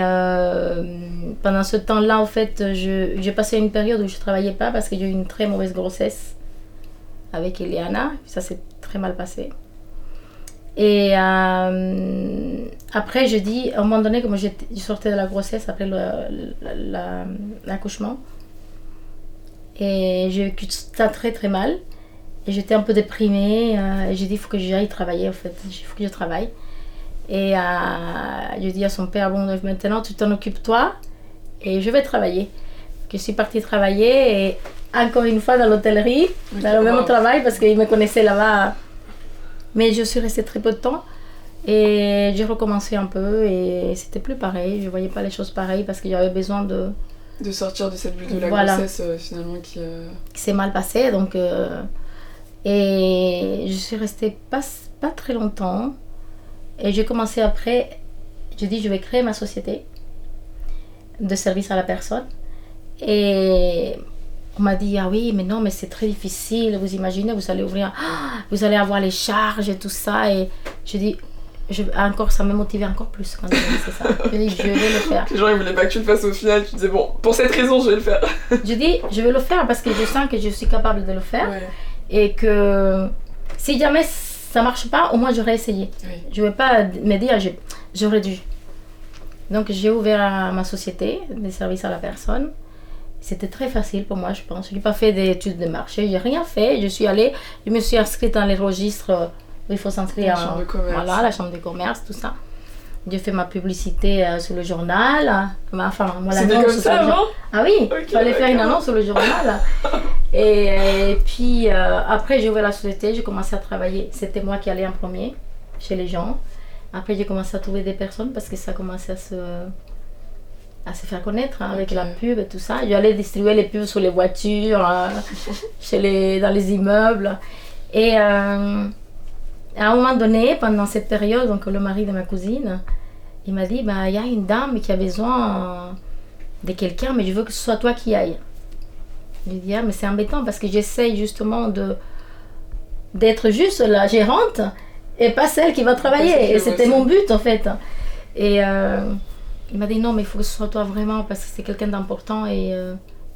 pendant ce temps-là, en fait, j'ai passé une période où je ne travaillais pas parce que j'ai eu une très mauvaise grossesse avec Léana. Ça s'est très mal passé. Et après, je dis, à un moment donné, comme je sortais de la grossesse après l'accouchement, et j'ai vécu ça très très mal. Et j'étais un peu déprimée. Et j'ai dit, il faut que j'aille travailler, en fait. Il faut que je travaille. Et je dis à son père, bon, maintenant, tu t'en occupes toi et je vais travailler. Je suis partie travailler et encore une fois dans l'hôtellerie, dans le même travail, parce qu'il me connaissait là-bas. Mais je suis restée très peu de temps et j'ai recommencé un peu et c'était plus pareil. Je ne voyais pas les choses pareilles parce que j'avais besoin de sortir de cette bulle de la grossesse finalement qui s'est mal passé. Donc, et je suis restée pas très longtemps. Et j'ai commencé après, je dis je vais créer ma société de service à la personne. Et on m'a dit, ah oui, mais non, mais c'est très difficile, vous imaginez, vous allez ouvrir, vous allez avoir les charges et tout ça. Et je dis, ça m'a motivé encore plus quand j'ai dit ça. Je dis, je vais le faire. Les gens ils voulaient pas que tu le fasses au final, tu disais, bon, pour cette raison, je vais le faire. Je dis, je vais le faire parce que je sens que je suis capable de le faire. Ouais. Et que si jamais ça marche pas, au moins j'aurais essayé. Oui. Je ne vais pas me dire j'aurais dû. Donc j'ai ouvert ma société de services à la personne. C'était très facile pour moi, je pense. Je n'ai pas fait d'études de marché, j'ai rien fait. Je me suis inscrite dans les registres où il faut s'inscrire. La chambre de commerce. Voilà, la chambre de commerce, tout ça. J'ai fait ma publicité sur le journal. C'était comme ça avant? Ah oui, il fallait faire une annonce sur le journal. Et puis après j'ai ouvert la société, j'ai commencé à travailler. C'était moi qui allais en premier chez les gens. Après j'ai commencé à trouver des personnes parce que ça commençait à se faire connaître avec la pub et tout ça. J'allais distribuer les pubs sur les voitures, dans les immeubles. Et À un moment donné, pendant cette période, donc le mari de ma cousine, il m'a dit, bah, il y a une dame qui a besoin de quelqu'un, mais je veux que ce soit toi qui aille. Je lui ai dit, ah, mais c'est embêtant parce que j'essaye justement d'être juste la gérante et pas celle qui va travailler. Et c'était mon but en fait. Et il m'a dit, non, mais il faut que ce soit toi vraiment parce que c'est quelqu'un d'important et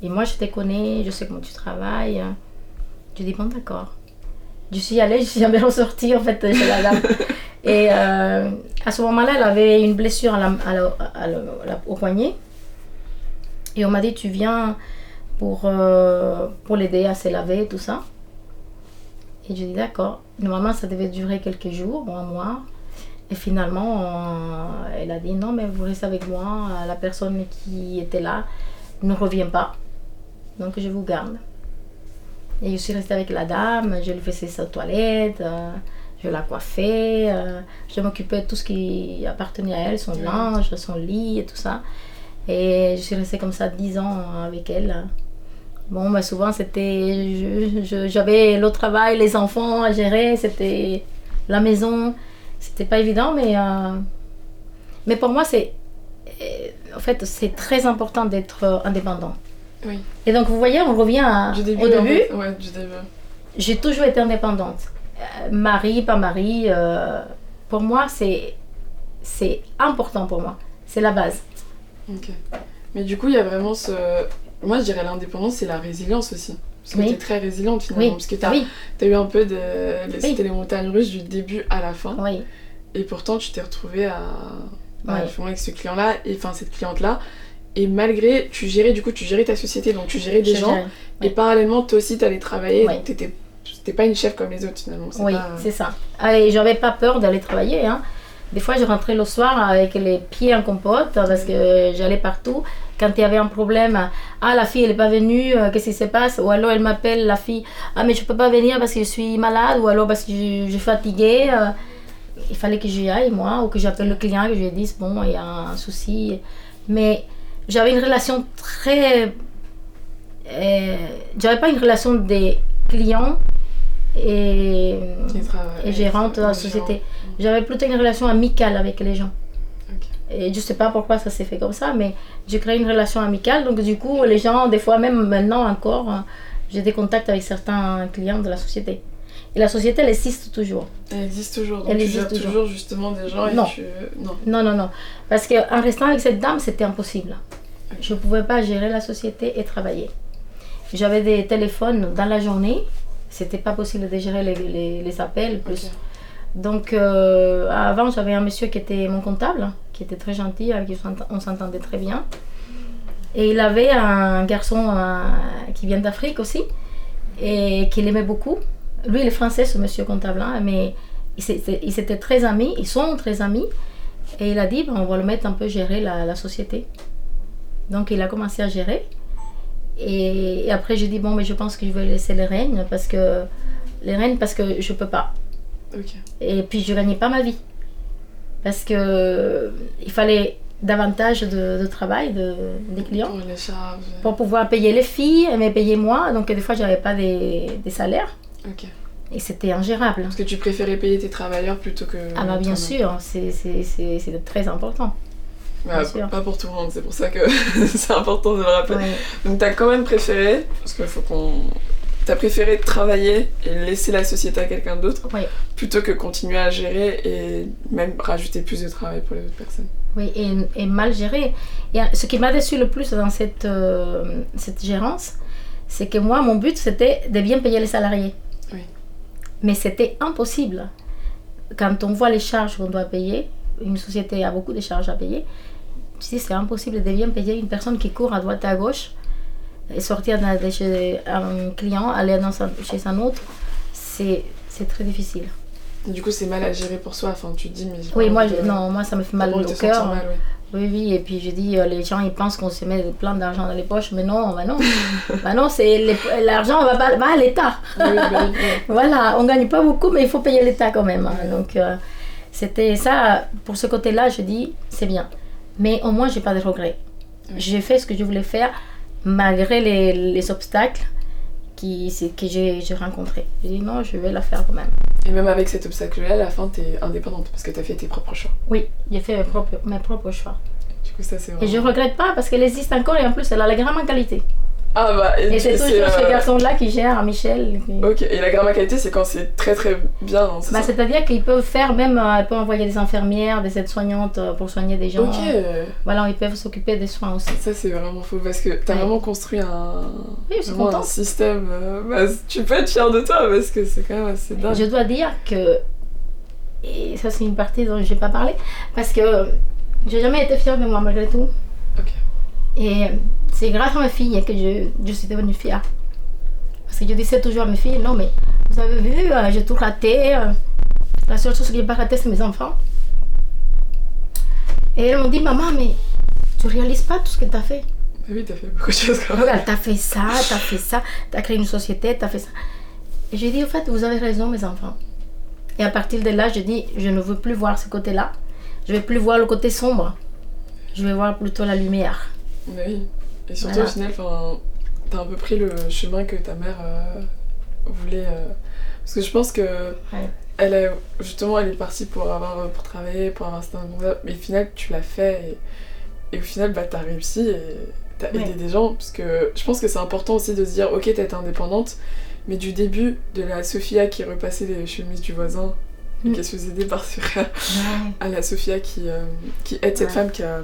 moi je te connais, je sais comment tu travailles. Je lui ai dit, bon, d'accord. Je suis allée, je suis jamais ressortie en fait chez la dame. Et à ce moment-là, elle avait une blessure au poignet. Et on m'a dit, tu viens pour l'aider à se laver, tout ça. Et je dis, d'accord. Normalement, ça devait durer quelques jours, un mois. Et finalement, elle a dit, non, mais vous restez avec moi. La personne qui était là ne revient pas. Donc, je vous garde. Et je suis restée avec la dame, je lui faisais sa toilette, je la coiffais, je m'occupais de tout ce qui appartenait à elle, son linge, son lit et tout ça. Et je suis restée comme ça 10 ans avec elle. Bon, mais souvent c'était, j'avais le travail, les enfants à gérer, c'était la maison, c'était pas évident, mais pour moi en fait, c'est très important d'être indépendant. Oui. Et donc, vous voyez, on revient au début. Ouais, du début. J'ai toujours été indépendante. Mari, pas mari, pour moi, c'est important pour moi. C'est la base. Ok. Mais du coup, il y a vraiment ce... Moi, je dirais l'indépendance, c'est la résilience aussi. Parce que tu es très résiliente finalement. Parce que tu as eu un peu c'était les montagnes russes du début à la fin. Oui. Et pourtant, tu t'es retrouvée avec ce client-là, et enfin cette cliente-là. Et malgré, tu gérais ta société, donc tu gérais des gens, et parallèlement, toi aussi, t'allais travailler, donc t'étais pas une chef comme les autres, finalement. C'est ça. Et j'avais pas peur d'aller travailler, hein. Des fois, je rentrais le soir avec les pieds en compote, parce que j'allais partout. Quand il y avait un problème, ah, la fille, elle est pas venue, qu'est-ce qui se passe? Ou alors, elle m'appelle, la fille, ah, mais je peux pas venir parce que je suis malade, ou alors parce que je suis fatiguée. Il fallait que j'y aille, moi, ou que j'appelle le client, que je lui dise, bon, il y a un souci. Mais... j'avais une relation très... j'avais pas une relation des clients et gérante de la société. J'avais plutôt une relation amicale avec les gens. Okay. Et je sais pas pourquoi ça s'est fait comme ça, mais j'ai créé une relation amicale. Donc du coup, les gens, des fois, même maintenant encore, j'ai des contacts avec certains clients de la société. Et la société, elle existe toujours. Elle existe toujours. Donc tu gères toujours justement des gens non. Et tu... Non. Parce qu'en restant avec cette dame, c'était impossible. Je ne pouvais pas gérer la société et travailler. J'avais des téléphones dans la journée. C'était pas possible de gérer les appels. Plus. Okay. Donc, avant, j'avais un monsieur qui était mon comptable, qui était très gentil, avec qui on s'entendait très bien. Et il avait un garçon qui vient d'Afrique aussi, et qu'il aimait beaucoup. Lui, il est français, ce monsieur comptable, hein, mais ils étaient très amis, ils sont très amis. Et il a dit, on va le mettre un peu gérer la société. Donc il a commencé à gérer et après j'ai dit bon mais je pense que je vais laisser les rênes parce que je peux pas. Okay. Et puis je gagnais pas ma vie parce que il fallait davantage de travail des clients pour les charges, pour pouvoir payer les filles et me payer moi, donc des fois j'avais pas des salaires. Okay. Et c'était ingérable. Parce que tu préférais payer tes travailleurs plutôt que... Ah bah bien sûr, c'est très important. Pas pour tout le monde, c'est pour ça que c'est important de le rappeler. Ouais. Donc t'as quand même préféré, parce qu'il faut t'as préféré travailler et laisser la société à quelqu'un d'autre, plutôt que continuer à gérer et même rajouter plus de travail pour les autres personnes. Oui, et mal gérer. Et ce qui m'a déçu le plus dans cette gérance, c'est que moi, mon but, c'était de bien payer les salariés. Oui. Mais c'était impossible. Quand on voit les charges qu'on doit payer, une société a beaucoup de charges à payer, tu sais, c'est impossible de bien payer une personne qui court à droite et à gauche et sortir de chez un client, aller chez un autre, c'est très difficile. Et du coup, c'est mal à gérer pour soi, enfin, tu te dis, mais... Oui, moi ça me fait mal au cœur. Oui, et puis je dis, les gens, ils pensent qu'on se met plein d'argent dans les poches, mais non, non. Non, l'argent va à l'État. Oui. Voilà, on gagne pas beaucoup, mais il faut payer l'État quand même. Hein. Donc, c'était ça, pour ce côté-là, je dis, c'est bien. Mais au moins, j'ai pas de regrets. J'ai fait ce que je voulais faire, malgré les obstacles. que j'ai rencontré. J'ai dit non, je vais la faire quand même. Et même avec cet obstacle-là, à la fin, t'es indépendante parce que t'as fait tes propres choix. Oui, j'ai fait mes propres choix. Du coup, ça c'est vraiment... Et je regrette pas parce qu'elle existe encore et en plus elle a la grammaticalité. Ah bah... Et c'est toujours ce garçon-là qui gère, Michel. Ok, et la grammaticalité c'est quand c'est très très bien, hein, bah, c'est-à-dire qu'ils peuvent faire même, elle peut envoyer des infirmières, des aides-soignantes pour soigner des gens. Ok. Voilà, ils peuvent s'occuper des soins aussi. Ça c'est vraiment fou parce que t'as vraiment construit un système, bah, tu peux être fière de toi parce que c'est quand même assez dingue. Je dois dire que, et ça c'est une partie dont j'ai pas parlé, parce que j'ai jamais été fière de moi malgré tout. Ok. Et c'est grâce à ma fille que je suis devenue fière. Parce que je disais toujours à mes filles, non mais vous avez vu, j'ai tout raté. La seule chose que j'ai pas raté, c'est mes enfants. Et elles m'ont dit, maman, mais tu réalises pas tout ce que tu as fait. Oui, t'as fait beaucoup de choses quand même. Regarde, t'as fait ça, t'as créé une société, t'as fait ça. Et j'ai dit, au fait, vous avez raison, mes enfants. Et à partir de là, je dis, je ne veux plus voir ce côté-là. Je ne vais plus voir le côté sombre. Je vais voir plutôt la lumière. Mais oui. Et surtout, au final, t'as un peu pris le chemin que ta mère voulait. Parce que je pense que elle est partie pour travailler, pour avoir un bon job. Mais au final, tu l'as fait et au final, bah, t'as réussi et t'as aidé des gens. Parce que je pense que c'est important aussi de se dire, ok, t'as été indépendante, mais du début de la Sophia qui repassait les chemises du voisin et qui se faisait aider par ses frères, à la Sophia qui aide cette femme qui a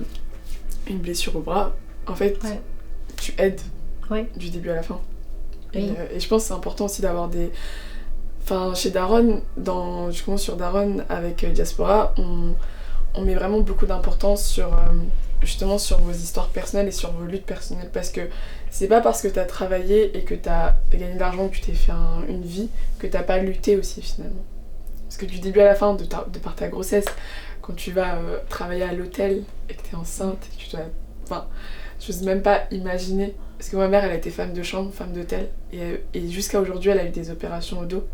une blessure au bras. En fait, tu aides du début à la fin. Oui. Et je pense que c'est important aussi d'avoir des... Enfin, chez Daronne, je commence sur Daronne avec Diaspora, on met vraiment beaucoup d'importance sur, justement sur vos histoires personnelles et sur vos luttes personnelles. Parce que c'est pas parce que t'as travaillé et que t'as gagné de l'argent, que tu t'es fait une vie, que t'as pas lutté aussi finalement. Parce que du début à la fin, de par ta grossesse, quand tu vas travailler à l'hôtel et que t'es enceinte, et que tu dois... Enfin, j'ose même pas imaginer. Parce que ma mère, elle a été femme de chambre, femme d'hôtel. Et jusqu'à aujourd'hui, elle a eu des opérations au dos.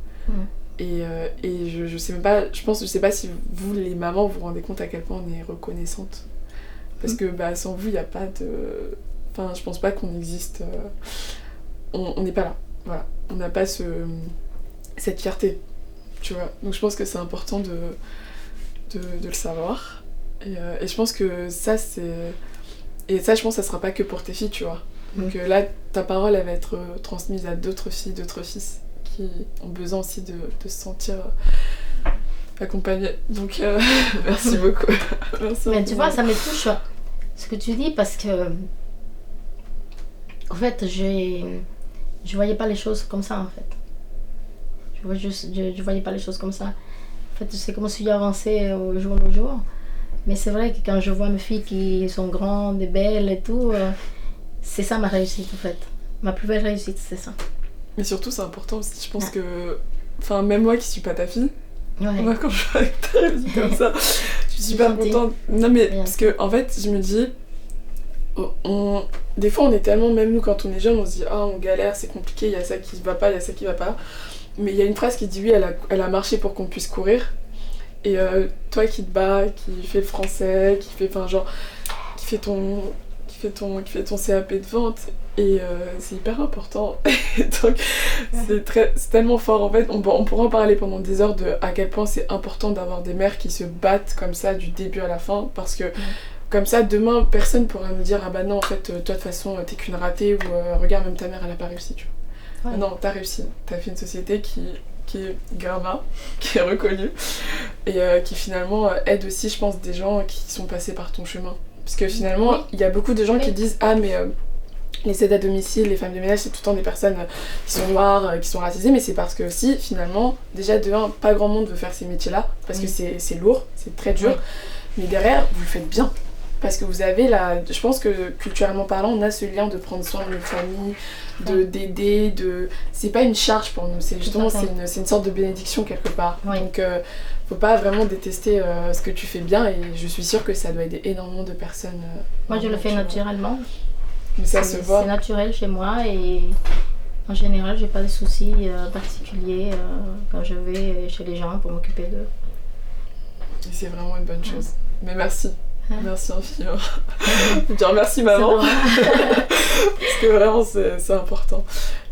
Et je sais même pas, je sais pas si vous, les mamans, vous vous rendez compte à quel point on est reconnaissante. Parce que bah, sans vous, il n'y a pas de... Enfin, je pense pas qu'on existe... On n'est pas là. Voilà. On n'a pas cette fierté. Tu vois. Donc je pense que c'est important de le savoir. Et je pense que ça, c'est... Et ça, je pense que ça sera pas que pour tes filles, tu vois. Donc là, ta parole, elle va être transmise à d'autres filles, d'autres fils qui ont besoin aussi de se sentir accompagnés. Donc, merci beaucoup. Merci. Mais tu vois, ça me touche ce que tu dis parce que, en fait, je voyais pas les choses comme ça, en fait. Je voyais pas les choses comme ça. En fait, c'est comme si j'avançais au jour le jour. Mais c'est vrai que quand je vois mes filles qui sont grandes et belles et tout, c'est ça ma réussite en fait. Ma plus belle réussite, c'est ça. Mais surtout, c'est important aussi. Je pense que... Enfin, même moi qui suis pas ta fille, moi quand je vois que t'as réussi comme ça, je suis super contente. Non mais, parce que en fait, je me dis... Des fois, on est tellement... Même nous, quand on est jeune, on se dit « Ah, on galère, c'est compliqué, il y a ça qui va pas, il y a ça qui va pas. » Mais il y a une phrase qui dit « Oui, elle a marché pour qu'on puisse courir. » Et toi qui te bats, qui fais le français, qui fait ton CAP de vente, et c'est hyper important. Donc c'est tellement fort en fait. On pourra en parler pendant des heures de à quel point c'est important d'avoir des mères qui se battent comme ça du début à la fin, parce que comme ça demain personne pourra nous dire ah bah non en fait toi de toute façon t'es qu'une ratée, ou regarde même ta mère elle a pas réussi, tu vois. Ah non, t'as réussi, t'as fait une société qui est Garma, qui est reconnue, et qui finalement aide aussi, je pense, des gens qui sont passés par ton chemin. Parce que finalement, il y a beaucoup de gens qui disent « Ah, mais les aides à domicile, les femmes de ménage, c'est tout le temps des personnes qui sont noires, qui sont racisées. » Mais c'est parce que aussi, finalement, déjà de un, pas grand monde veut faire ces métiers-là, parce que c'est lourd, c'est très dur. Mais derrière, vous le faites bien. Parce que vous avez je pense que culturellement parlant, on a ce lien de prendre soin de notre famille, d'aider, c'est pas une charge pour nous, c'est justement c'est une sorte de bénédiction quelque part. Donc faut pas vraiment détester ce que tu fais bien, et je suis sûre que ça doit aider énormément de personnes. Moi je le fais naturellement. Mais ça se voit. C'est naturel chez moi, et en général j'ai pas de soucis particuliers quand je vais chez les gens pour m'occuper d'eux. Et c'est vraiment une bonne chose. Mais merci. Merci infiniment. Je remercie maman. Parce que vraiment, c'est important.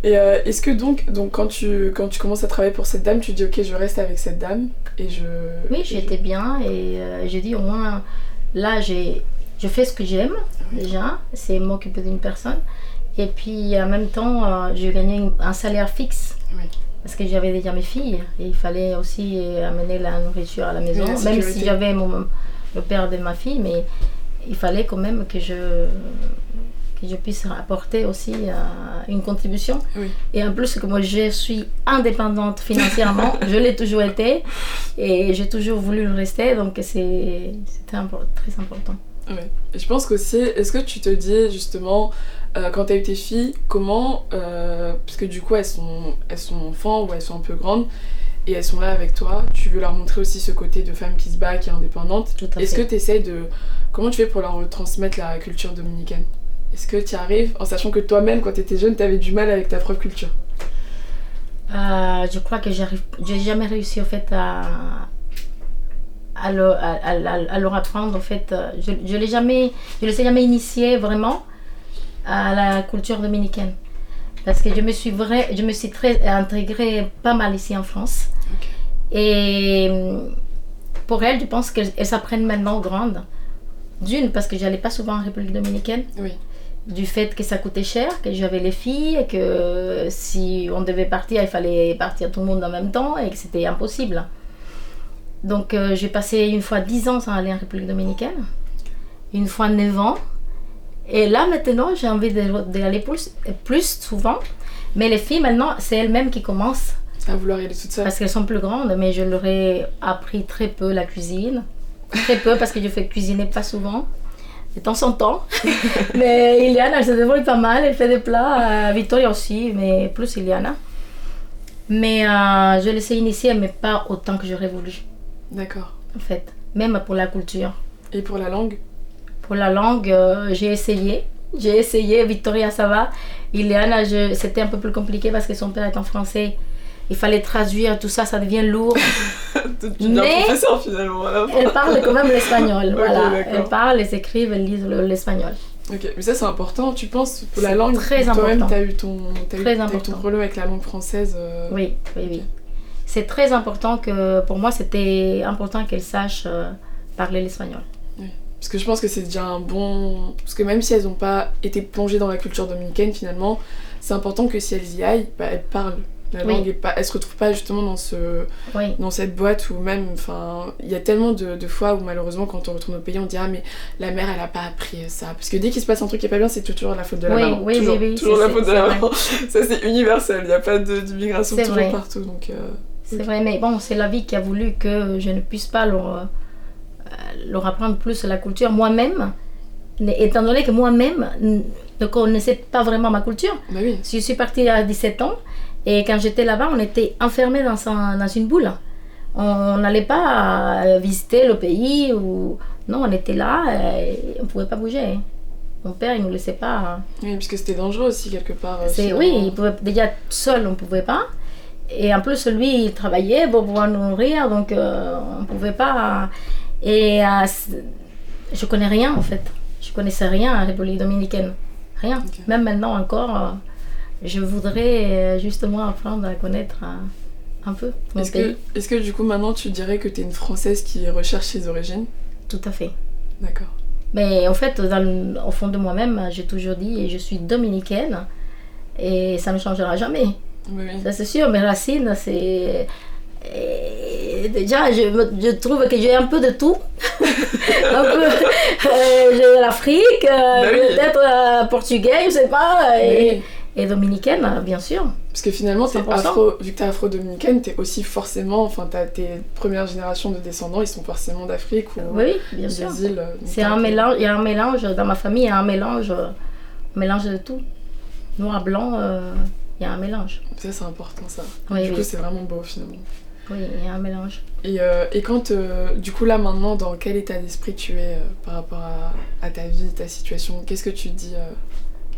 Et est-ce que donc quand tu commences à travailler pour cette dame, tu dis ok, je reste avec cette dame et je... Oui, j'étais bien et j'ai dit au moins, là, je fais ce que j'aime déjà, c'est m'occuper d'une personne. Et puis en même temps, je gagnais un salaire fixe. Oui. Parce que j'avais déjà mes filles et il fallait aussi amener la nourriture à la maison, même si j'avais le père de ma fille, mais il fallait quand même que je puisse apporter aussi une contribution. Oui. Et en plus, que moi je suis indépendante financièrement, je l'ai toujours été et j'ai toujours voulu le rester, donc c'était très important. Ouais. Et je pense qu'aussi, est-ce que tu te dis justement, quand tu as eu tes filles, comment, parce que du coup elles sont enfants ou elles sont un peu grandes et elles sont là avec toi, tu veux leur montrer aussi ce côté de femme qui se bat, qui est indépendante. Est-ce que tu essaies comment tu fais pour leur transmettre la culture dominicaine? Est-ce que tu y arrives en sachant que toi-même quand tu étais jeune, tu avais du mal avec ta propre culture? Je crois que j'ai jamais réussi en fait à leur apprendre en fait. Je les ai jamais initiés vraiment à la culture dominicaine parce que je me suis très intégrée pas mal ici en France. Okay. Et pour elles, je pense qu'elles s'apprennent maintenant grandes. D'une, parce que j'allais pas souvent en République dominicaine. Oui. Du fait que ça coûtait cher, que j'avais les filles, et que si on devait partir, il fallait partir tout le monde en même temps et que c'était impossible. Donc j'ai passé une fois 10 ans sans aller en République dominicaine, une fois 9 ans. Et là maintenant j'ai envie d'aller plus souvent. Mais les filles maintenant, c'est elles-mêmes qui commencent à vouloir y aller toutes seules. Parce qu'elles sont plus grandes, mais je leur ai appris très peu la cuisine. Très peu parce que je fais cuisiner pas souvent. De temps en temps. Mais Iliana, elle se débrouille pas mal, elle fait des plats. Victoria aussi, mais plus Iliana. Mais je les ai initiées, mais pas autant que j'aurais voulu. D'accord. En fait, même pour la culture. Et pour la langue? Pour la langue, j'ai essayé. Victoria, ça va. Iliana, c'était un peu plus compliqué parce que son père est en français. Il fallait traduire, tout ça, ça devient lourd. Tu deviens professeur finalement. Elle parle quand même l'espagnol. Okay, voilà. D'accord. Elle parle, elle s'écrive, elle lit l'espagnol. Ok, mais ça c'est important, tu penses, pour la langue? Très important. Toi-même, t'as eu ton problème avec la langue française. Oui. Okay. C'est très important pour moi, c'était important qu'elle sache parler l'espagnol. Oui. Parce que je pense que c'est déjà un bon... Parce que même si elles n'ont pas été plongées dans la culture dominicaine, finalement, c'est important que si elles y aillent, elles parlent. La langue est pas... Elle se retrouve pas justement dans cette boîte où même... Enfin, il y a tellement de fois où malheureusement, quand on retourne au pays, on dit « Ah, mais la mère, elle a pas appris ça. » Parce que dès qu'il se passe un truc qui est pas bien, c'est toujours la faute de la maman. Oui, toujours la faute de la maman. Ça, c'est universel. Il n'y a pas d'immigration toujours vrai. Partout. Donc, c'est vrai, mais bon, c'est la vie qui a voulu que je ne puisse pas leur apprendre plus la culture moi-même, étant donné que moi-même ne connaissais pas vraiment ma culture. Bah oui. Je suis partie à 17 ans et quand j'étais là-bas, on était enfermés dans une boule. On n'allait pas visiter le pays ou... Non, on était là et on ne pouvait pas bouger. Mon père, il ne nous laissait pas... Oui, parce que c'était dangereux aussi quelque part. Oui, il pouvait... déjà seul, on ne pouvait pas. Et en plus, lui, il travaillait pour pouvoir nous nourrir, donc on ne pouvait pas... Et je connais rien en fait. Je connaissais rien à la République dominicaine. Rien. Okay. Même maintenant encore, je voudrais justement apprendre à connaître un peu mon pays. Est-ce que du coup maintenant tu dirais que tu es une Française qui recherche ses origines? Tout à fait. D'accord. Mais en fait, au fond de moi-même, j'ai toujours dit je suis dominicaine et ça ne changera jamais. Oui. Ça c'est sûr, mes racines, c'est... Et déjà, je trouve que j'ai un peu de tout. Un peu, j'ai l'Afrique, peut-être portugais, je sais pas, et dominicaine, bien sûr. Parce que finalement, vu que t'es afro-dominicaine, t'es aussi forcément, enfin, tes premières générations de descendants, ils sont forcément d'Afrique ou oui, bien sûr. des îles. C'est un mélange, il y a un mélange, dans ma famille, il y a un mélange de tout. Noir, blanc, il y a un mélange. Ça, c'est important, ça. Oui, du coup, c'est vraiment beau, finalement. Oui, il y a un mélange. Et quand, du coup, là, maintenant, dans quel état d'esprit tu es par rapport à ta vie, ta situation? Qu'est-ce que tu te dis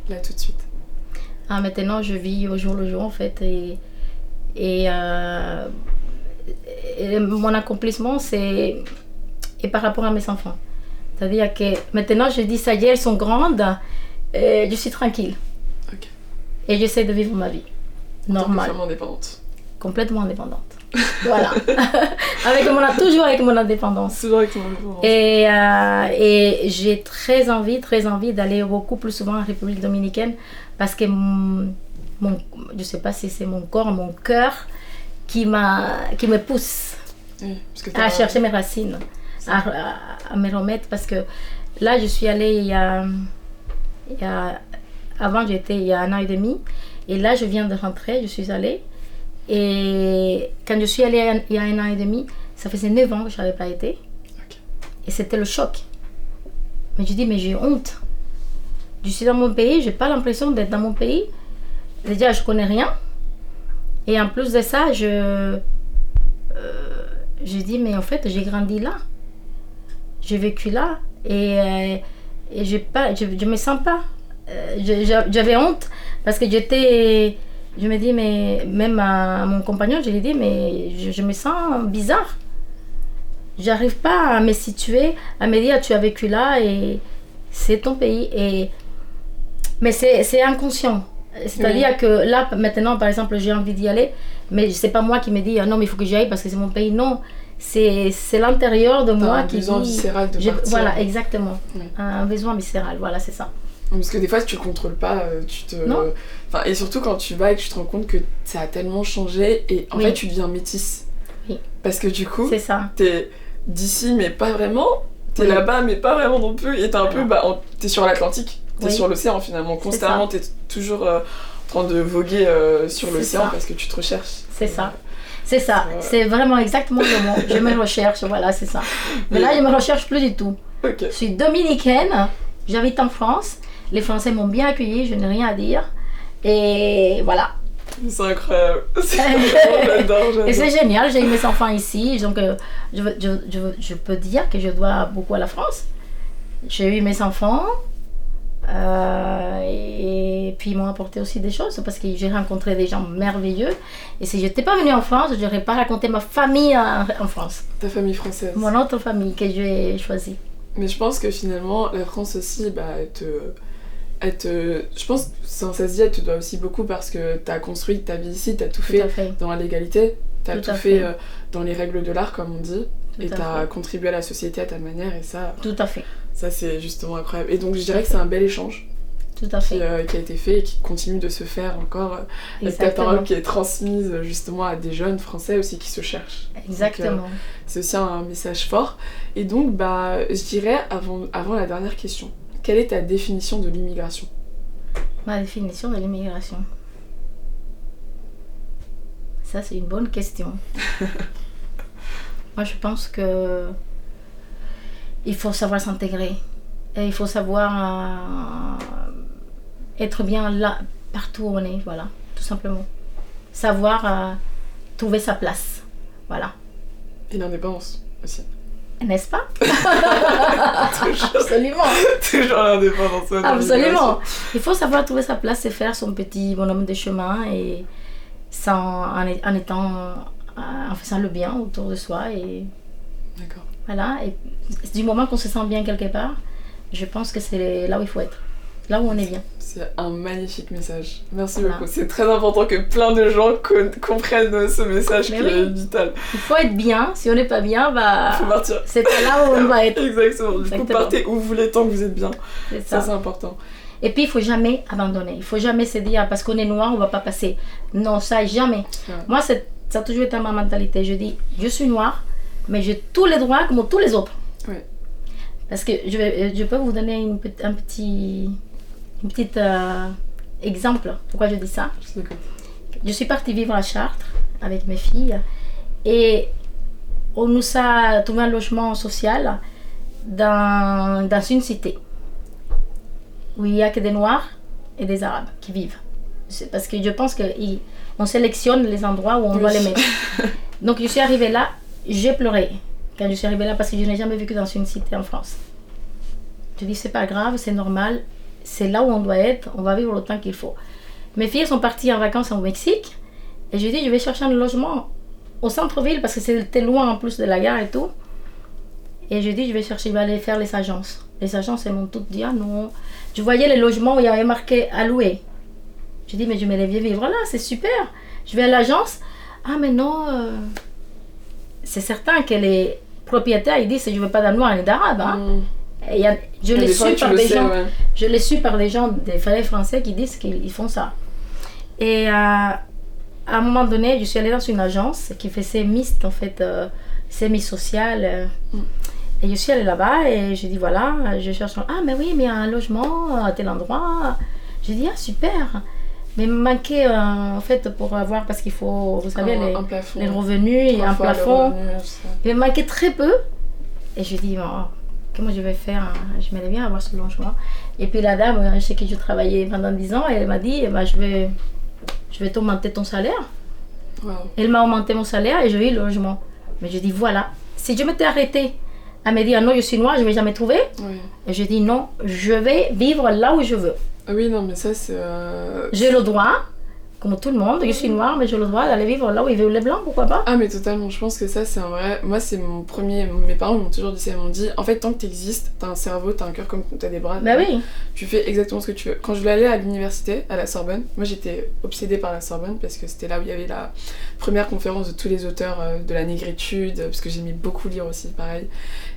là, tout de suite? Maintenant, je vis au jour le jour, en fait. Et mon accomplissement, c'est par rapport à mes enfants. C'est-à-dire que maintenant, je dis, ça y est, elles sont grandes, je suis tranquille. Ok. Et j'essaie de vivre ma vie. Normale. Complètement indépendante. Complètement indépendante. Voilà. Toujours avec mon indépendance. Toujours avec ton indépendance. Et j'ai très envie d'aller beaucoup plus souvent en République dominicaine parce que je sais pas si c'est mon corps, mon cœur qui me pousse Oui, parce que à chercher mes racines, à me remettre parce que là je suis allée avant j'étais il y a 1 an et demi et là je viens de rentrer, je suis allée et quand je suis allée il y a 1 an et demi, ça faisait 9 ans que je n'avais pas été. Ok. Et c'était le choc. Mais je dis mais j'ai honte. Je suis dans mon pays, j'ai pas l'impression d'être dans mon pays. Déjà je connais rien. Et en plus de ça, je dis mais en fait j'ai grandi là. J'ai vécu là et je me sens pas. J'avais honte parce que je me dis mais même à mon compagnon je lui dis mais je me sens bizarre. J'arrive pas à me situer, à me dire tu as vécu là et c'est ton pays mais c'est inconscient. C'est-à-dire oui. Que là maintenant par exemple j'ai envie d'y aller mais c'est pas moi qui me dis non mais il faut que j'y aille parce que c'est mon pays, non. C'est l'intérieur de moi qui dit... Un besoin viscéral de partir. Voilà, exactement. Oui. Un besoin viscéral, voilà, c'est ça. Parce que des fois, si tu le contrôles pas, Non. Enfin, et surtout quand tu vas et que tu te rends compte que ça a tellement changé et en fait, tu deviens métisse. Oui. Parce que du coup, c'est ça. T'es d'ici, mais pas vraiment. T'es là-bas, mais pas vraiment non plus. Et t'es un peu... t'es sur l'Atlantique. T'es sur l'océan, finalement. Constamment, t'es toujours en train de voguer sur l'océan parce que tu te recherches. C'est ça. C'est ça, c'est vraiment exactement le mot. Je me recherche, voilà, c'est ça. Mais là, je me recherche plus du tout. Okay. Je suis dominicaine, j'habite en France. Les Français m'ont bien accueillie, je n'ai rien à dire. Et voilà. C'est incroyable. J'adore. Et c'est génial, j'ai eu mes enfants ici. Donc, je peux dire que je dois beaucoup à la France. J'ai eu mes enfants. Et puis ils m'ont apporté aussi des choses parce que j'ai rencontré des gens merveilleux et si je n'étais pas venue en France, je n'aurais pas raconté ma famille en France. Ta famille française. Mon autre famille que j'ai choisie. Mais je pense que finalement la France aussi, je pense que ça se dit, elle te doit aussi beaucoup parce que tu as construit ta vie ici, tu as tout fait dans la légalité, tu as tout fait dans les règles de l'art comme on dit. Et tu as contribué à la société à ta manière et ça... Tout à fait. Ça, c'est justement incroyable. Et donc, je dirais que c'est un bel échange tout à fait. Qui a été fait et qui continue de se faire encore. Avec ta parole qui est transmise justement à des jeunes Français aussi qui se cherchent. Exactement. Donc, c'est aussi un message fort. Et donc, je dirais, avant la dernière question, quelle est ta définition de l'immigration ? Ma définition de l'immigration ? Ça, c'est une bonne question. Moi, je pense que il faut savoir s'intégrer et il faut savoir être bien là, partout où on est, voilà, tout simplement. Savoir trouver sa place, voilà. Et l'indépendance aussi. N'est-ce pas? Toujours. Absolument. Toujours l'indépendance. Absolument. Il faut savoir trouver sa place et faire son petit bonhomme de chemin et en faisant le bien autour de soi et d'accord. Voilà, et du moment qu'on se sent bien quelque part, je pense que c'est là où il faut être, là où on est bien. C'est un magnifique message. Merci beaucoup. C'est très important que plein de gens comprennent ce message qui est vital. Il faut être bien, si on n'est pas bien, il faut partir. C'est pas là où on va être. Exactement. Du coup, partez où vous voulez tant que vous êtes bien. Ça, c'est important. Et puis, il faut jamais abandonner. Il faut jamais se dire, parce qu'on est noir, on va pas passer. Non, ça, jamais. Moi, ça a toujours été ma mentalité. Je dis, je suis noire, mais j'ai tous les droits comme tous les autres. Oui. Parce que je peux vous donner un petit exemple. Pourquoi je dis ça? Je suis partie vivre à Chartres avec mes filles et on nous a trouvé un logement social dans une cité où il n'y a que des Noirs et des Arabes qui vivent. C'est parce que je pense qu'on sélectionne les endroits où on doit les mettre. Donc je suis arrivée là. J'ai pleuré quand je suis arrivée là parce que je n'ai jamais vécu dans une cité en France. Je dis c'est pas grave, c'est normal, c'est là où on doit être, on va vivre le temps qu'il faut. Mes filles sont parties en vacances au Mexique et je dis je vais chercher un logement au centre-ville parce que c'était loin en plus de la gare et tout. Et je dis, je vais aller faire les agences. Les agences, elles m'ont toutes dit, ah non. Je voyais les logements où il y avait marqué à louer. Je dis, mais je vais vivre là, c'est super. Je vais à l'agence. Ah, mais non, c'est certain que les propriétaires, ils disent, je ne veux pas d'un ni d'arabe. Hein. Je l'ai su par des gens, des frères français qui disent qu'ils font ça. Et à un moment donné, je suis allée dans une agence qui faisait mixte, en fait, semi-social. Et je suis allée là-bas et j'ai dit voilà, je cherche. Ah, mais oui, mais il y a un logement à tel endroit. J'ai dit ah, super. Mais il me manquait en fait pour avoir, parce qu'il faut, vous savez, les revenus et un plafond. Il me manquait très peu. Et je dis oh, comment je vais faire? Je m'aimerais bien avoir ce logement. Et puis la dame chez qui je travaillais pendant 10 ans, elle m'a dit bah, je vais t'augmenter ton salaire. Wow. Elle m'a augmenté mon salaire et j'ai eu le logement. Mais je dis voilà, si je m'étais arrêtée à me dire non, je suis noire, je ne vais jamais trouver. Oui. Et je dis non, je vais vivre là où je veux. Oui, non, mais ça c'est. J'ai le droit, comme tout le monde, je suis noire, mais j'ai le droit d'aller vivre là où ils veulent les blancs, pourquoi pas? Ah, mais totalement, je pense que ça c'est un vrai. Moi, c'est mon premier. Mes parents m'ont toujours dit ça, ils m'ont dit en fait, tant que tu existes, t'as un cerveau, t'as un cœur comme t'as des bras. Bah oui. Tu fais exactement ce que tu veux. Quand je voulais aller à l'université, à la Sorbonne, moi j'étais obsédée par la Sorbonne parce que c'était là où il y avait la première conférence de tous les auteurs de la négritude, parce que j'aimais beaucoup lire aussi, pareil.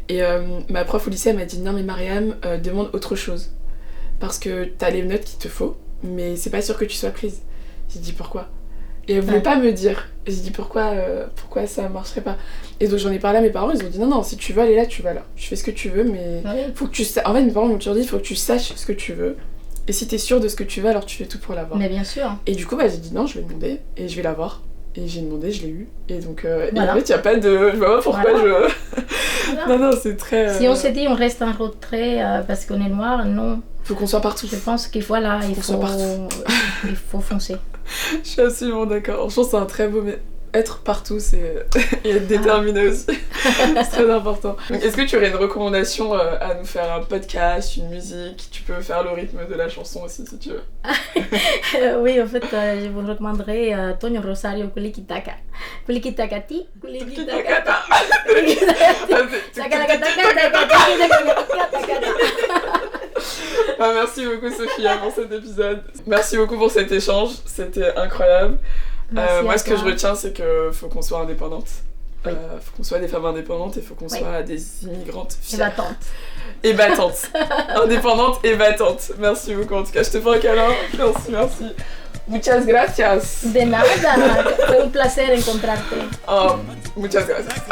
Et ma prof au lycée, elle m'a dit non, mais Mariam, demande autre chose. Parce que t'as les notes qu'il te faut, mais c'est pas sûr que tu sois prise. J'ai dit pourquoi? Et elle voulait pas me dire. J'ai dit pourquoi ça marcherait pas. Et donc j'en ai parlé à mes parents, ils ont dit non, si tu veux aller là, tu vas là. Tu fais ce que tu veux, mais faut que tu saches. En fait, mes parents m'ont toujours dit il faut que tu saches ce que tu veux. Et si t'es sûre de ce que tu veux, alors tu fais tout pour l'avoir. Mais bien sûr. Et du coup, bah, j'ai dit non, je vais demander et je vais l'avoir. Et j'ai demandé, je l'ai eu. Et donc, et en fait, il n'y a pas de. Je vois pas pourquoi voilà. Non, c'est très. Si on s'est dit on reste en retrait parce qu'on est noir, non. Faut qu'on soit partout. Je pense qu'il faut là, il faut foncer. Je suis absolument d'accord. Je pense que c'est un très beau. Être partout, c'est. Et être déterminé aussi. C'est très important. Donc, est-ce que tu aurais une recommandation à nous faire? Un podcast, une musique? Tu peux faire le rythme de la chanson aussi si tu veux. Oui, en fait, je vous recommanderais Tonio Rosario, Kulikitaka. Kulikitakati, Kulikitakata. Merci beaucoup Sophia pour cet épisode. Merci beaucoup pour cet échange, c'était incroyable. Moi ce que je retiens c'est qu'il faut qu'on soit indépendante. Oui. Faut qu'on soit des femmes indépendantes et faut qu'on soit des immigrantes fières. Et battantes. Indépendantes et battantes. Merci beaucoup en tout cas, je te fais un câlin. Merci. Muchas gracias. De nada, fue un placer encontrarte. Oh, muchas gracias.